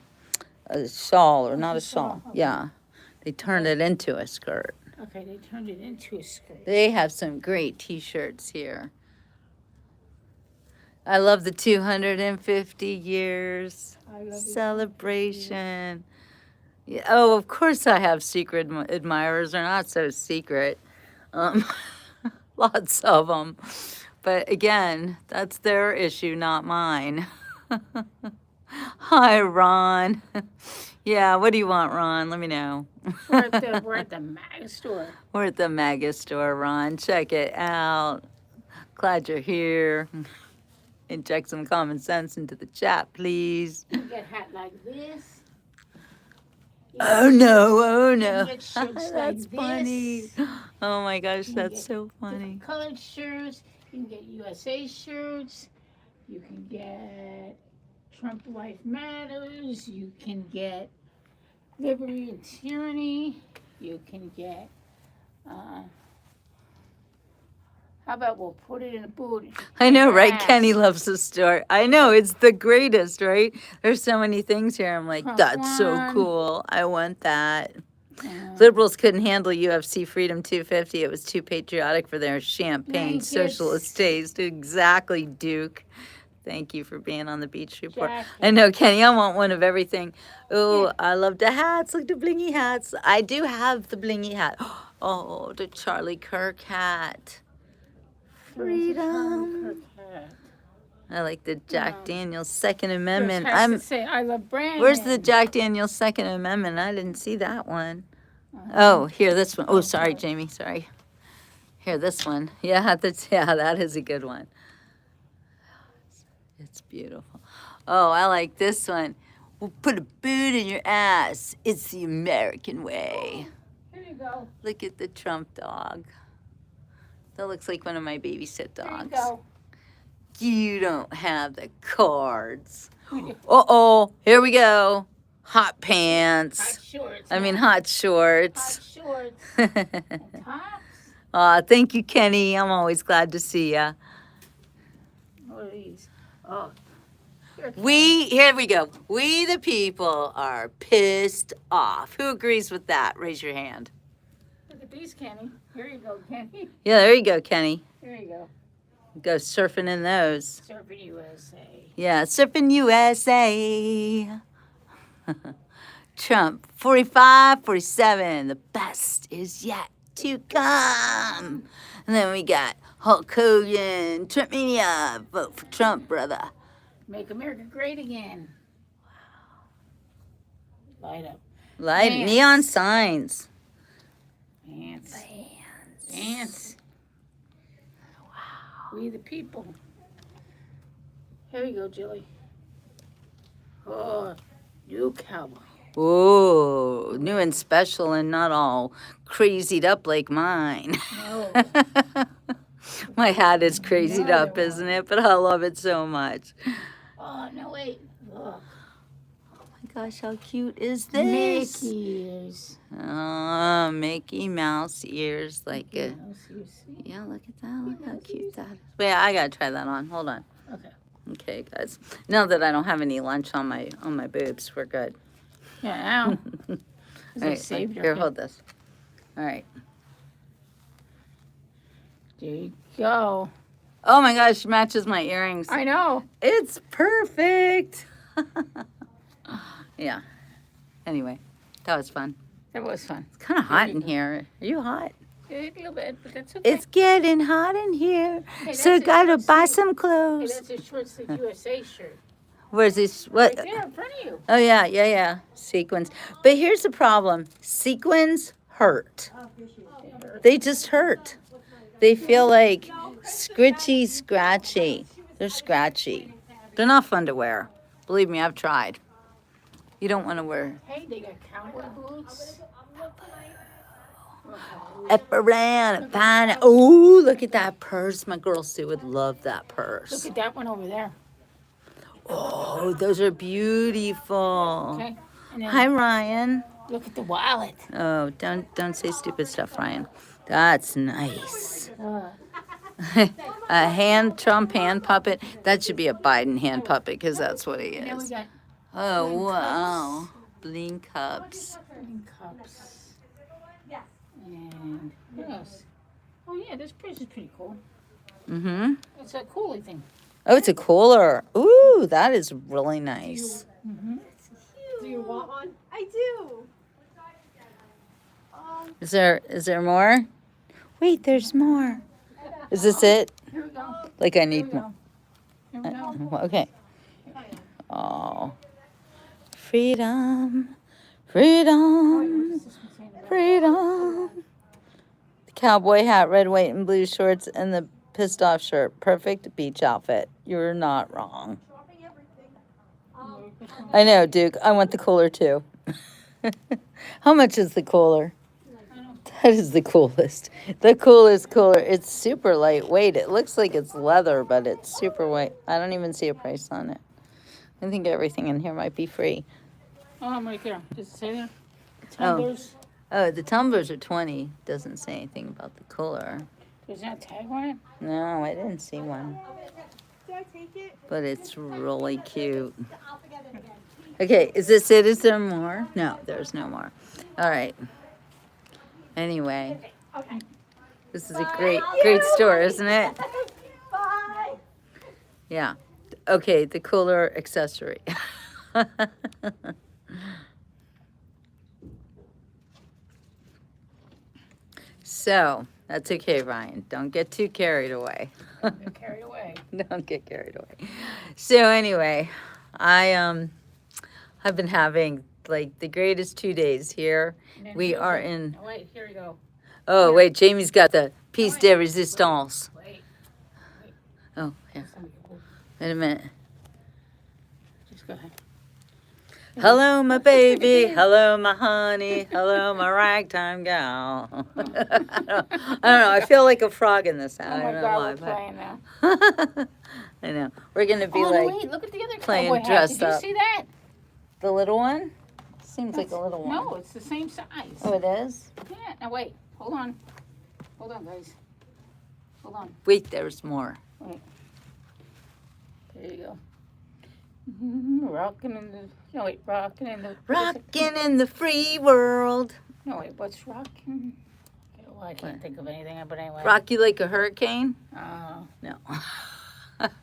shawl, or not a shawl. Yeah, they turned it into a skirt. Okay, they turned it into a skirt. They have some great T-shirts here. I love the 250 years I love it. celebration. Yeah, oh, of course I have secret admirers. They're not so secret. Lots of them. But again, that's their issue, not mine. Hi, Ron. Yeah, what do you want, Ron? Let me know. We're at the Mega store. We're at the Mega store, Ron. Check it out. Glad you're here. Inject some common sense into the chat, please. You get a hat like this. Oh no, oh no. You get shirts like That's funny. this. Oh my gosh, You that's get so funny. Different colored shirts. You can get USA shirts. You can get Trump Life Matters. You can get Liberty and Tyranny. You can get, how about we'll put it in a boot? I know, right? Yes. Kenny loves the store. I know, it's the greatest, right? There's so many things here. I'm like, Trump that's so won. cool. I want that. Liberals couldn't handle UFC Freedom 250. It was too patriotic for their champagne Blankets. socialist taste. Exactly, Duke. Thank you for being on the beach report. Jacket. I know, Kenny, I want one of everything. Oh, Yeah. I love the hats. Look, the blingy hats. I do have the blingy hat. Oh, the Charlie Kirk hat. Freedom. I like the Jack Daniels Second Amendment. Has to say, I love Brandon. Where's the Jack Daniels Second Amendment? I didn't see that one. Oh, here, this one. Oh, sorry, Jamie. Sorry. Here, this one. Yeah, that is a good one. It's beautiful. Oh, I like this one. We'll put a boot in your ass. It's the American way. Here you go. Look at the Trump dog. That looks like one of my babysit There you dogs. go. You don't have the cards. Uh-oh, here we go. Hot pants. Hot shorts. I mean, now. hot Hot shorts. shorts. And tops. Aw, thank you, Kenny. I'm always glad to see ya. What are these? Oh. Here we go. We the people are pissed off. Who agrees with that? Raise your hand. Look at these, Kenny. Here you go, Kenny. Yeah, there you go, Kenny. Here you go. Go surfing in those. Surfing USA. Yeah, surfing USA. Trump, 45, 47. The best is yet to come. And then we got Hulk Hogan, Trump Mania. Vote for Trump, brother. Make America great again. Wow. Light up. Light Dance. neon signs. Dance. Dance. Wow. We the people. Here you go, Jilly. Oh, new cowboy. Ooh, new and special and not all crazied up like mine. No. My hat is crazied No, up, isn't it? But I love it so much. Oh, no, wait. Ugh. Oh my gosh, how cute is this? Mickey ears. Oh, Mickey Mouse ears, like a. Mouse ears, see? Yeah, look at that. Look how cute that is. Wait, I gotta try that on. Hold on. Okay. Okay, guys. Now that I don't have any lunch on my boobs, we're good. Yeah, now. All I right, saved here, her. hold this. All right. There you go. Oh my gosh, matches my earrings. I know. It's perfect. Yeah. Anyway, that was fun. That was fun. It's kind of hot in here. Are you hot? A little bit, but that's okay. It's getting hot in here, Hey, so that's a gotta short buy sleeve. some Hey, clothes. that's a short sleeve USA shirt. Where's this? Right What? there in front of you. Oh yeah. Sequins. But here's the problem. Sequins hurt. They just hurt. They feel like scritchy, scratchy. They're scratchy. They're not fun to wear. Believe me, I've tried. You don't want to wear Hey, they got cowboy boots. Eparan, fine. Oh, look at that purse. My girl Sue would love that Look purse. at that one over there. Oh, those are beautiful. Okay. And then Hi, Ryan. look at the wallet. Oh, don't say stupid stuff, Ryan. That's nice. A Trump hand puppet. That should be a Biden hand puppet because that's what he And then we is. got Oh, bling wow. Bling cups. green cups. And what else? Oh yeah, this purse is pretty cool. Mm-hmm. It's a coolie thing. Oh, it's a cooler. Ooh, that is really nice. Mm-hmm. Do you want one? I do. Is there more? Wait, there's more. Is this it? Here we go. Like I Here need we more. go. Here we go. Okay. Oh. Freedom. Freedom. Freedom. The cowboy hat, red, white, and blue shorts, and the pissed off shirt. Perfect beach outfit. You're not wrong. I know, Duke. I want the cooler too. How much is the cooler? That is the coolest. The coolest cooler. It's super lightweight. It looks like it's leather, but it's super weight. I don't even see a price on it. I think everything in here might be free. Oh, I'm right there. Does it say there? Tumblers. Oh, the tumblers are 20. Doesn't say anything about the cooler. There's that tag on it? No, I didn't see one. Did I take it? But it's really cute. Okay, is this it? Is there more? No, there's no more. All right. Anyway, Okay. this is a great store, isn't it? Bye. Yeah. Okay, the cooler accessory. So, that's okay, Ryan. Don't get too carried away. Get carried away. Don't get carried away. So anyway, I've been having like the greatest 2 days here. And then We here's are a- in. Oh, wait, here we go. Oh wait, Jamie's got the piece de resistance. Wait. Oh yeah. Somebody go. Wait a minute. Just go ahead. Hello, my baby. Hello, my honey. Hello, my ragtime gal. I don't know. I feel like a frog in this Oh hat. I my don't God, we're know why, playing now. but I know. We're gonna be Oh, no, like wait, look at the other playing cowboy hat. dress Did you up. see that? The little one. Seems like a little one. No, it's the same size. Oh, it is. Yeah, now wait. Hold on. Hold on, guys. Hold on. Wait, there's more. Wait. There you go. Rocking in the. No, wait. Rocking in the. Rocking in the free world. No, wait. What's rocking? Well, I can't think of anything, but anyway. Rock you like a hurricane? No.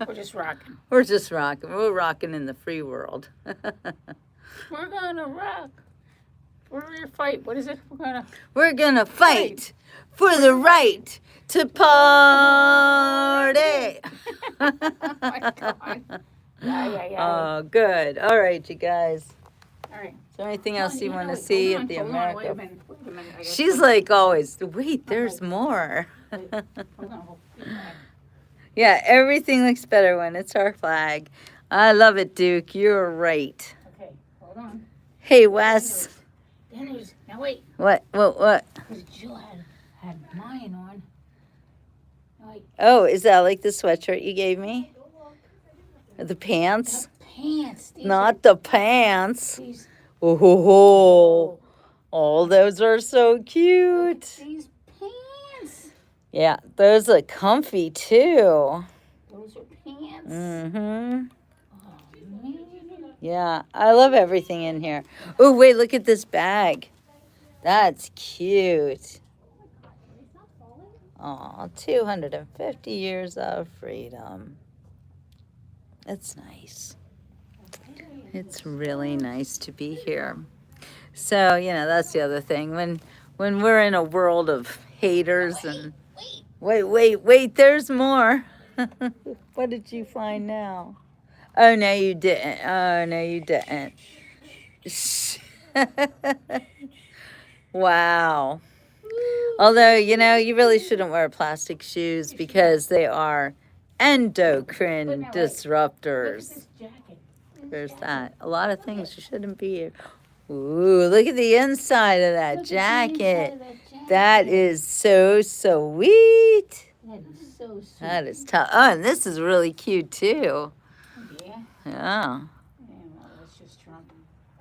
We're just rocking. We're just rocking. We're rocking in the free world. We're gonna rock. We're gonna fight. What is it? We're gonna fight for the right to party. Oh my God. Yeah. Oh, good. All right, you guys. All right. Is there anything else you want to wait, see hold at the on, America? Wait a minute. I got She's like always, wait, there's more. Hold on. Yeah, everything looks better when it's our flag. I love it, Duke. You're right. Okay, hold on. Hey, Wes. Then there's. Now wait. What? Because Jill had mine on. Now wait. Oh, is that like the sweatshirt you gave me? The pants? The pants. Not the pants. These. Oh, those are so cute. These pants. Yeah, those are comfy too. Those are pants. Mm-hmm. Oh, man. Yeah, I love everything in here. Oh, wait, look at this bag. That's cute. Aw, 250 years of freedom. It's nice. It's really nice to be here. So, that's the other thing. When we're in a world of haters and... Wait, there's more. What did you find now? Oh, no, you didn't. Wow. Although, you really shouldn't wear plastic shoes because they are endocrine disruptors. Look at this jacket. There's that. A lot of things you shouldn't be here. Ooh, look at the inside of that Look at the jacket. inside of that jacket. That is so sweet. That is so sweet. That is tough. Oh, and this is really cute too. Yeah. Yeah. Yeah, well, that's just Trump.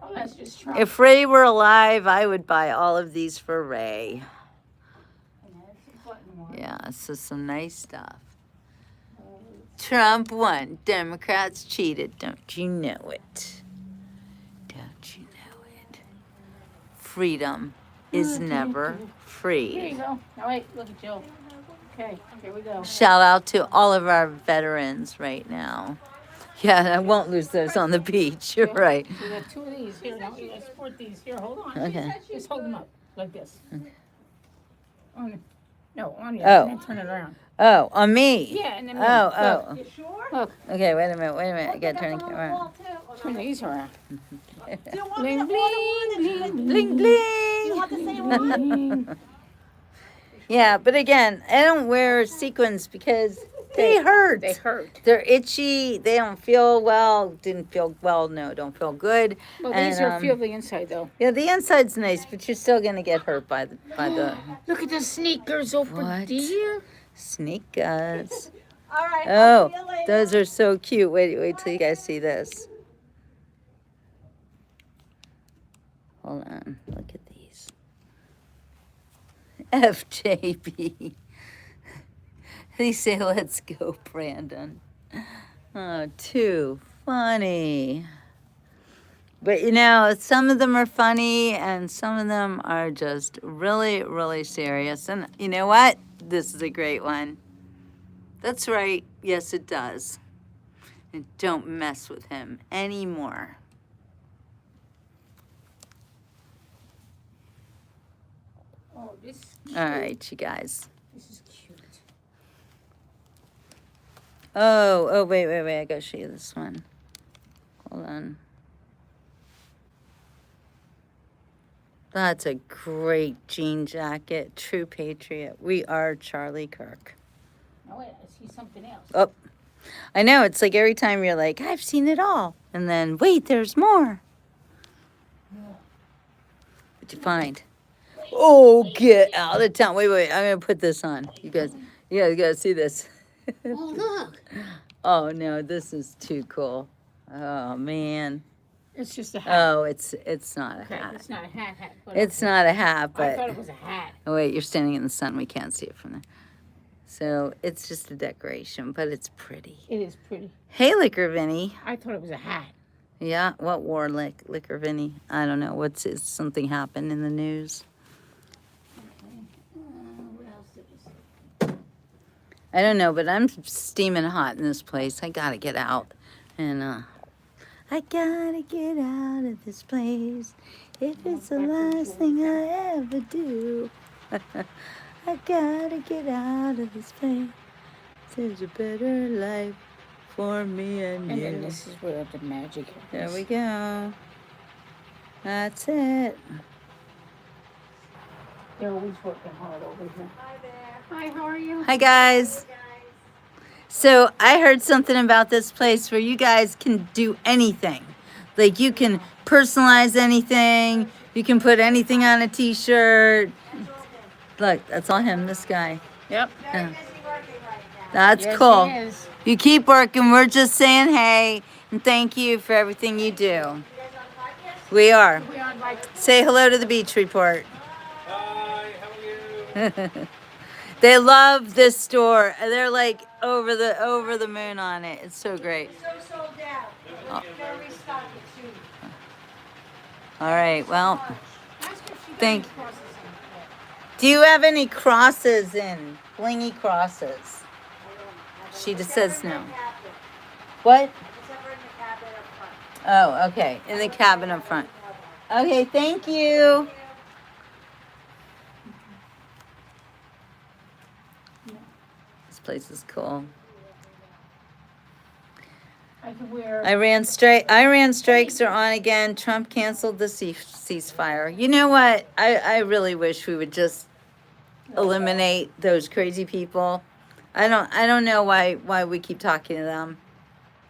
Oh, that's just Trump. If Ray were alive, I would buy all of these for Ray. And that's a button one. Yeah, so some nice stuff. Trump won. Democrats cheated. Don't you know it? Don't you know it? Freedom is never Here free. you go. Now wait, look at Jill. Okay, here we go. Shout out to all of our veterans right now. Yeah, I won't lose those on the beach. You're right. We got two of these. Here, now we gotta sport these. Here, hold on. Okay. Just hold them up like this. On you. Oh. And then turn it around. Oh, on me. Yeah, and then Oh. You sure? Look, Okay, wait a minute. I gotta turn it around. Wall, too. Oh, turn no. these around. Do you want me to Bling, order one? Bling, Do you want bling. the same one? Bling. Yeah, but again, I don't wear sequins because they hurt. They hurt. They're itchy. They don't feel well. Didn't feel well. No, don't feel good. Well, And, these are feel the inside though. Yeah, the inside's nice, but you're still gonna get hurt by the Look at the sneakers over What? there. sneakers. All right. Oh, I'll see you later. those are so cute. Wait till you guys see this. Hold on. Look at these. FJB. They say, let's go, Brandon. Oh, too funny. But some of them are funny and some of them are just really, really serious. And you know what? This is a great one. That's right. Yes, it does. And don't mess with him anymore. Oh, this is cute. All right, you guys. This is cute. Oh, wait. I gotta show you this one. Hold on. That's a great jean jacket. True patriot. We are Charlie Kirk. Now wait, I see something else. Oh, I know. It's like every time you're like, I've seen it all. And then, wait, there's more. What'd you find? Oh, get out of town. Wait. I'm going to put this on. You guys gotta see this. Oh, look. Oh no, this is too cool. Oh man. It's just a hat. Oh, it's not a Okay, hat. it's not a hat, but It's okay. not a hat, I but thought it was a hat. oh wait, you're standing in the sun. We can't see it from there. So it's just a decoration, but it's pretty. It is pretty. Hey, Liquor Vinny. I thought it was a hat. Yeah, what war Liquor Vinny? I don't know. Something happened in the news? What else did we say? I don't know, but I'm steaming hot in this place. I gotta get out. And I gotta get out of this place. If it's the last thing I ever do. I gotta get out of this place. There's a better life for me and And then you. this is where the magic happens. There we go. That's it. They're always working hard over here. Hi there. Hi, how are you? Hi, guys. So I heard something about this place where you guys can do anything. Like you can personalize anything. You can put anything on a t-shirt. Look, that's all him, this guy. Yep. Yeah. That's Yes, cool. he is. You keep working. We're just saying hey and thank you for everything you do. We are. We are like, Say hello to the beach report. Hi, how are you? They love this store. They're like over the moon on it. It's so great. So sold out. We're gonna restock it soon. All right. Well, ask her if she got Thank- any crosses in it. do you have any crosses in? Blingy crosses. She just says no. What? Oh, okay. In the cabin up front. Okay, thank you. This place is cool. I can wear. Iran strikes are on again. Trump canceled the ceasefire. You know what? I really wish we would just eliminate those crazy people. I don't know why we keep talking to them.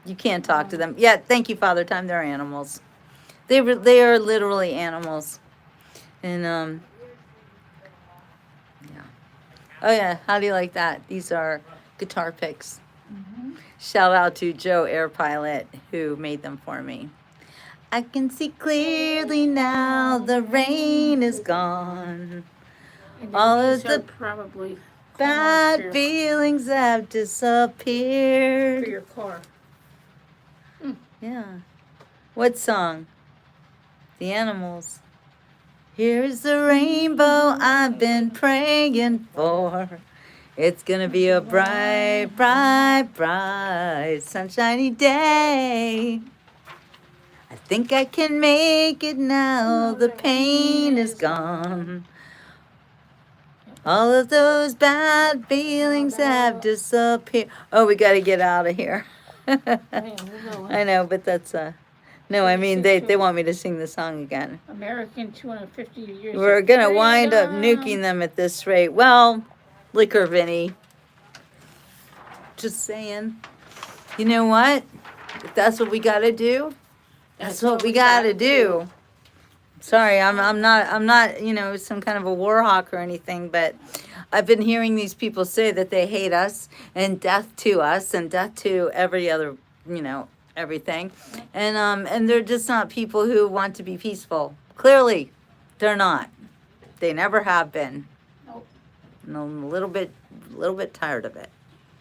You can't talk to them. Yeah, thank you, Father Time. They're animals. They are literally animals. And yeah. Oh yeah, how do you like that? These are guitar picks. Shout out to Joe Air Pilot who made them for me. I can see clearly now the rain is gone. And then all these of are the probably Bad for feelings have disappeared. your car. Yeah. What song? The Animals. Here's the rainbow I've been praying for. It's gonna be a bright, bright, bright, sunshiny day. I think I can make it now. The pain is gone. All of those bad feelings have disappeared. Oh, we gotta get out of here. I know, but that's no, I mean they want me to sing the song again. American 250 years. We're of gonna wind up freedom. nuking them at this rate. Well, Liquor Vinny. Just saying. You know what? If that's what we gotta do, that's what we gotta do. Sorry, I'm not, some kind of a war hawk or anything, but I've been hearing these people say that they hate us and death to us and death to every other, everything. And they're just not people who want to be peaceful. Clearly, they're not. They never have been. Nope. And I'm a little bit tired of it.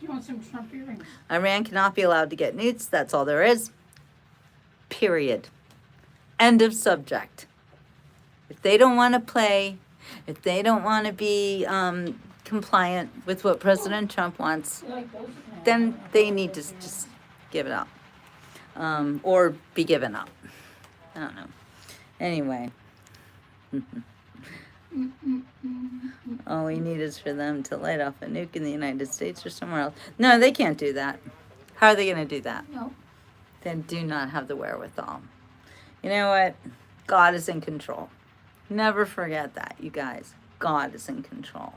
Do you want some Trump earrings? Iran cannot be allowed to get nukes. That's all there is. Period. End of subject. If they don't want to play, if they don't want to be compliant with what President Trump wants, You like those? then they need to just give it up. Or be given up. I don't know. Anyway. All we need is for them to light off a nuke in the United States or somewhere else. No, they can't do that. How are they going to do that? No. They do not have the wherewithal. You know what? God is in control. Never forget that, you guys. God is in control.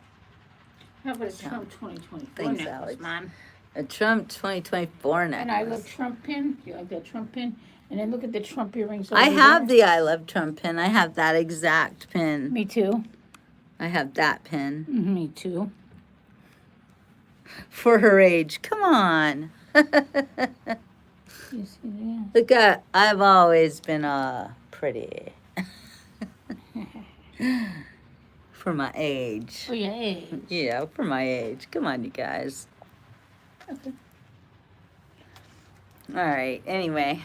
How about a Trump 2024 Thanks, necklace, Alex. Mom? A Trump 2024 necklace. And I love Trump pin. Do you like that Trump pin? And then look at the Trump earrings. I over have there. the I Love Trump pin. I have that exact pin. Me too. I have that pin. Me too. For her age. Come on. You see that? Look, I've always been pretty for my age. For your age. Yeah, for my age. Come on, you guys. Okay. All right. Anyway,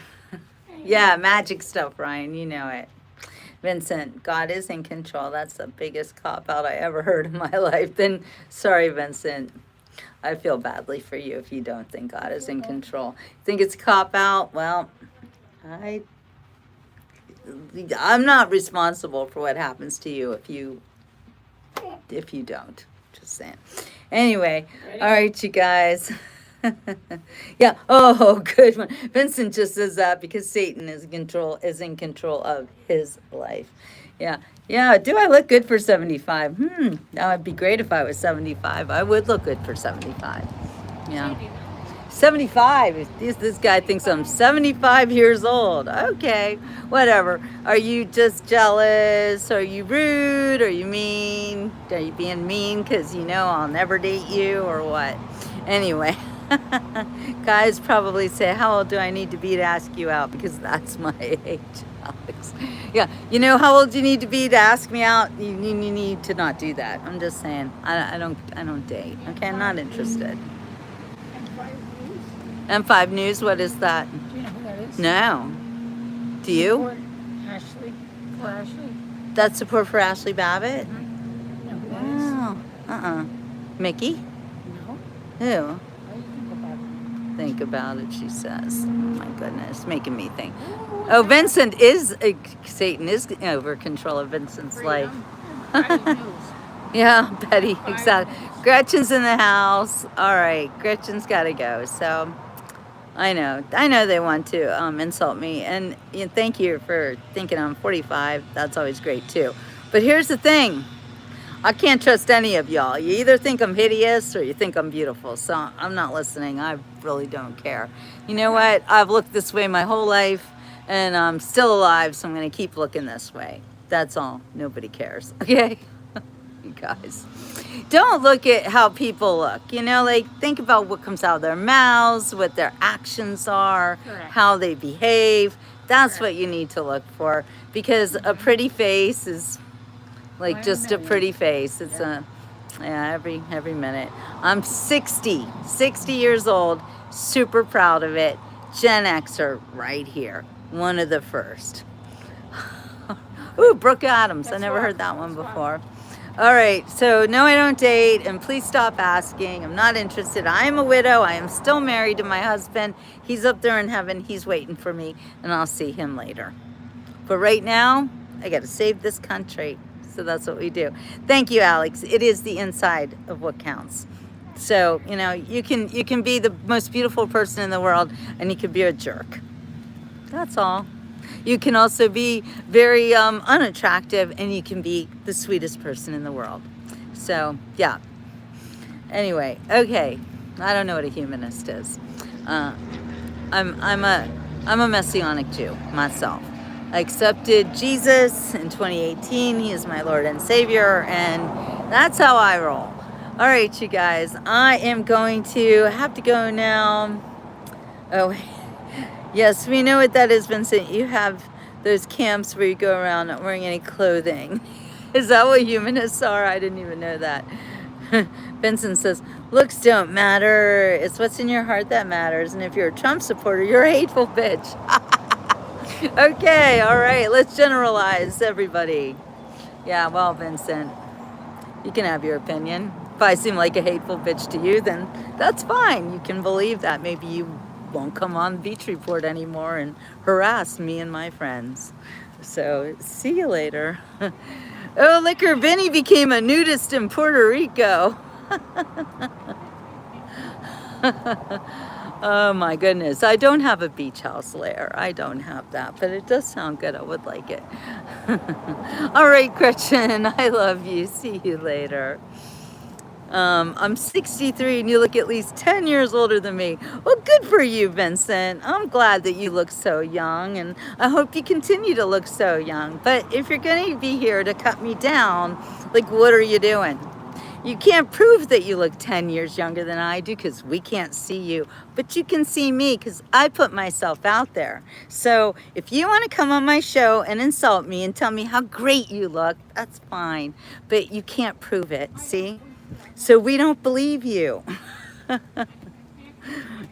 yeah, magic stuff, Ryan. You know it. Vincent, God is in control. That's the biggest cop out I ever heard in my life. Then, sorry, Vincent. I feel badly for you if you don't think God is in control. Think it's a cop out? Well, I'm not responsible for what happens to you if you don't. Just saying. Anyway, all right, you guys. Yeah. Oh, good one. Vincent just says that because Satan is in control of his life. Yeah. Yeah. Do I look good for 75? That would be great if I was 75. I would look good for 75. Yeah. 75. This guy thinks I'm 75 years old. Okay, whatever. Are you just jealous? Are you rude? Are you mean? Are you being mean because you know I'll never date you or what? Anyway, guys probably say, how old do I need to be to ask you out? Because that's my age, Alex. Yeah, you know how old you need to be to ask me out? You need to not do that. I'm just saying. I don't date. Okay, I'm not interested. M5 News, what is that? Do you know who that is? No. Do you? Support Ashley. For Ashley. That's support for Ashley Babbitt? You know who that is? Wow. Mickey? No. Who? What do you think about it? Think about it, she says. Oh my goodness, making me think. Oh, Vincent is, Satan is over control of Vincent's life. Yeah, Betty, exactly. Gretchen's in the house. All right, Gretchen's got to go. So I know they want to insult me, and thank you for thinking I'm 45. That's always great too. But here's the thing: I can't trust any of y'all. You either think I'm hideous or you think I'm beautiful. So I'm not listening. I really don't care. You know what? I've looked this way my whole life, and I'm still alive. So I'm going to keep looking this way. That's all. Nobody cares. Okay. You guys, don't look at how people look, like think about what comes out of their mouths, what their actions are, Correct. how they behave. That's Correct. what you need to look for, because a pretty face is like just a pretty face. It's every minute. I'm 60 years old, super proud of it. Gen Xer right here, one of the first. Ooh, Brooke Adams. I never heard that one before. All right, so no, I don't date, and please stop asking. I'm not interested. I am a widow. I am still married to my husband. He's up there in heaven. He's waiting for me, and I'll see him later. But right now, I got to save this country, so that's what we do. Thank you, Alex. It is the inside of what counts. So, you can be the most beautiful person in the world, and you can be a jerk. That's all. You can also be very unattractive, and you can be the sweetest person in the world. So, yeah. Anyway, okay. I don't know what a humanist is. I'm a Messianic Jew myself. I accepted Jesus in 2018. He is my Lord and Savior, and that's how I roll. All right, you guys. I am going to have to go now. Oh, yes, we know what that is, Vincent. You have those camps where you go around not wearing any clothing. Is that what humanists are? I didn't even know that. Vincent says, looks don't matter. It's what's in your heart that matters. And if you're a Trump supporter, you're a hateful bitch. Okay, all right. Let's generalize, everybody. Yeah, well, Vincent, you can have your opinion. If I seem like a hateful bitch to you, then that's fine. You can believe that. Maybe you won't come on Beach Report anymore and harass me and my friends. So, see you later. Oh, Liquor Benny became a nudist in Puerto Rico. Oh my goodness. I don't have a beach house lair. I don't have that, but it does sound good. I would like it. All right, Gretchen, I love you. See you later. I'm 63 and you look at least 10 years older than me. Well, good for you, Vincent. I'm glad that you look so young, and I hope you continue to look so young. But if you're going to be here to cut me down, like, what are you doing? You can't prove that you look 10 years younger than I do because we can't see you, but you can see me because I put myself out there. So if you want to come on my show and insult me and tell me how great you look, that's fine, but you can't prove it, see? So we don't believe you.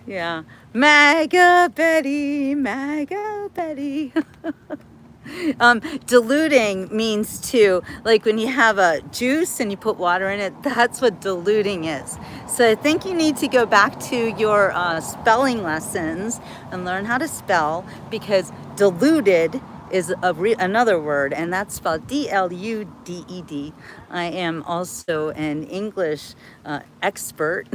Yeah. MAGA Betty, MAGA Betty. Diluting means to, like when you have a juice and you put water in it, that's what diluting is. So I think you need to go back to your spelling lessons and learn how to spell, because diluted is another word, and that's spelled D-L-U-D-E-D. I am also an English expert.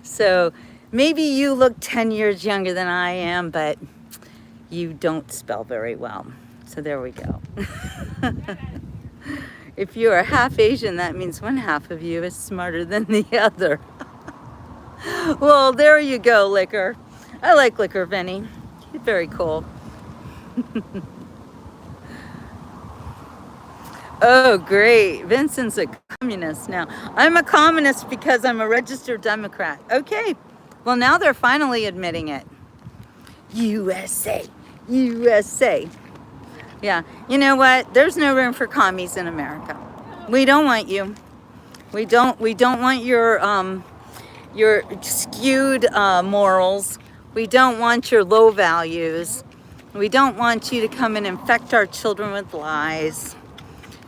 So maybe you look 10 years younger than I am, but you don't spell very well. So there we go. If you are half Asian, that means one half of you is smarter than the other. Well, there you go, Liquor. I like Liquor, Vinny. He's very cool. Oh, great. Vincent's a communist now. I'm a communist because I'm a registered Democrat. Okay. Well, now they're finally admitting it. USA. USA. Yeah, you know what? There's no room for commies in America. We don't want you. We don't want your skewed morals. We don't want your low values. We don't want you to come and infect our children with lies.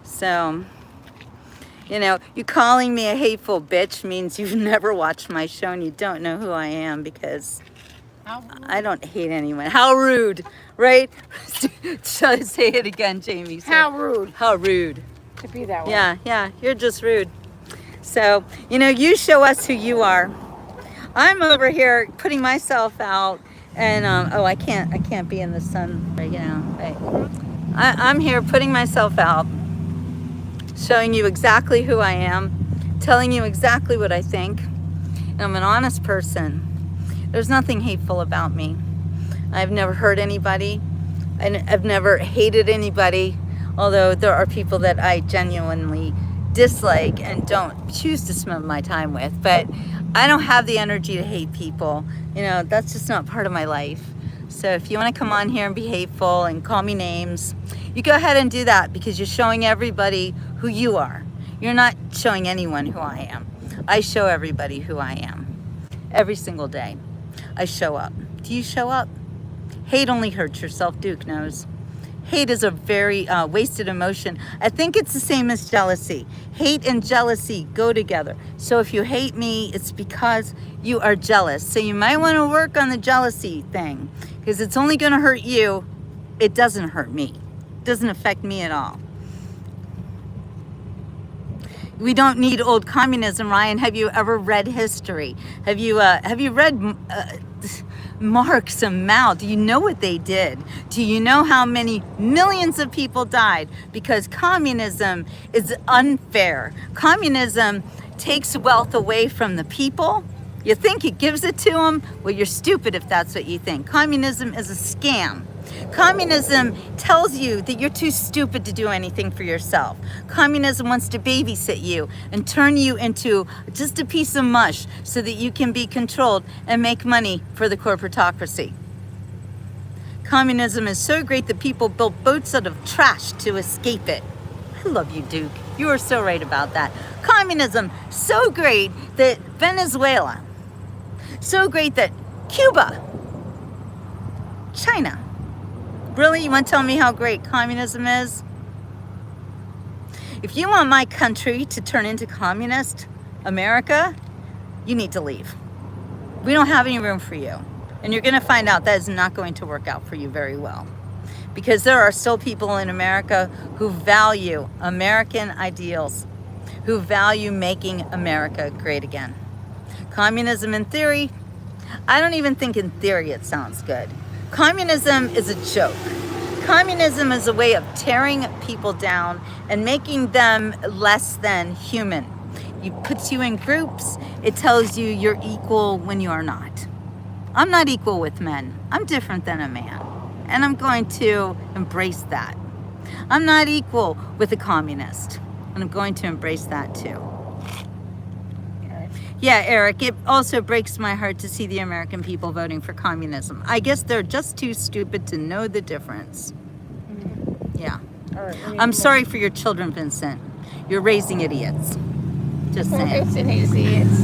So, you know, you calling me a hateful bitch means you've never watched my show and you don't know who I am, because I don't hate anyone. How rude, right? Shall I say it again, Jamie? So, How rude how rude. to be that way. Yeah, you're just rude. So, you know, you show us who you are. I'm over here putting myself out, and oh, I can't be in the sun right now. Right. I'm here putting myself out, showing you exactly who I am, telling you exactly what I think. And I'm an honest person. There's nothing hateful about me. I've never hurt anybody, and I've never hated anybody, although there are people that I genuinely dislike and don't choose to spend my time with. But I don't have the energy to hate people. You know, that's just not part of my life. So if you want to come on here and be hateful and call me names, you go ahead and do that, because you're showing everybody who you are. You're not showing anyone who I am. I show everybody who I am. Every single day, I show up. Do you show up? Hate only hurts yourself, Duke knows. Hate is a very wasted emotion. I think it's the same as jealousy. Hate and jealousy go together. So if you hate me, it's because you are jealous. So you might want to work on the jealousy thing, because it's only going to hurt you. It doesn't hurt me. It doesn't affect me at all. We don't need old communism, Ryan. Have you ever read history? Have you read Marx and Mao? Do you know what they did? Do you know how many millions of people died? Because communism is unfair. Communism takes wealth away from the people. You think it gives it to them? Well, you're stupid if that's what you think. Communism is a scam. Communism tells you that you're too stupid to do anything for yourself. Communism wants to babysit you and turn you into just a piece of mush so that you can be controlled and make money for the corporatocracy. Communism is so great that people built boats out of trash to escape it. I love you, Duke. You are so right about that. Communism, so great that Venezuela, so great that Cuba, China. Really? You want to tell me how great communism is? If you want my country to turn into communist America, you need to leave. We don't have any room for you. And you're going to find out that is not going to work out for you very well. Because there are still people in America who value American ideals, who value making America great again. Communism in theory, I don't even think in theory it sounds good. Communism is a joke. Communism is a way of tearing people down and making them less than human. It puts you in groups. It tells you you're equal when you are not. I'm not equal with men. I'm different than a man. And I'm going to embrace that. I'm not equal with a communist. And I'm going to embrace that too. Yeah, Eric, it also breaks my heart to see the American people voting for communism. I guess they're just too stupid to know the difference. Yeah. All right. I'm sorry for your children, Vincent. You're raising idiots. Just saying. It's an idiots.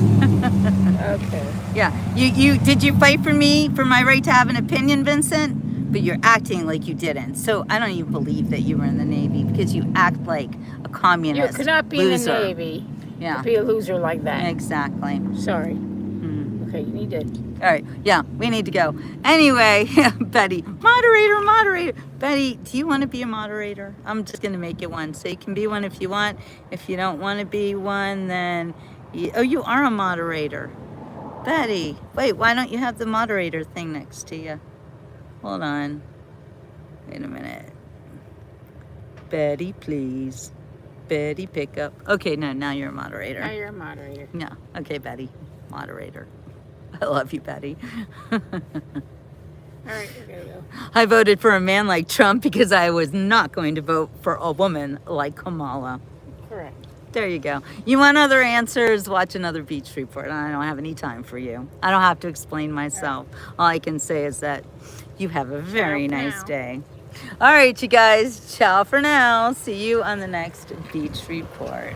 Okay. Yeah. You did you fight for me for my right to have an opinion, Vincent? But you're acting like you didn't. So I don't even believe that you were in the Navy because you act like a communist. You could not be loser. in the Navy. Yeah. To be a loser like that. Exactly. Sorry. Mm. Okay, you need to. All right. Yeah, we need to go. Anyway, Betty, moderator. Betty, do you want to be a moderator? I'm just going to make you one. So you can be one if you want. If you don't want to be one, then... Oh, you are a moderator. Betty, wait, why don't you have the moderator thing next to you? Hold on. Wait a minute. Betty, please. Betty, pick up. Okay, no, now you're a moderator. Now you're a moderator. No. Okay, Betty, moderator. I love you, Betty. All right, we're gonna go. I voted for a man like Trump because I was not going to vote for a woman like Kamala. Correct. There you go. You want other answers? Watch another Beach Report. I don't have any time for you. I don't have to explain myself. All I can say is that you have a very Ciao for nice now. day. All right, you guys. Ciao for now. See you on the next Beach Report.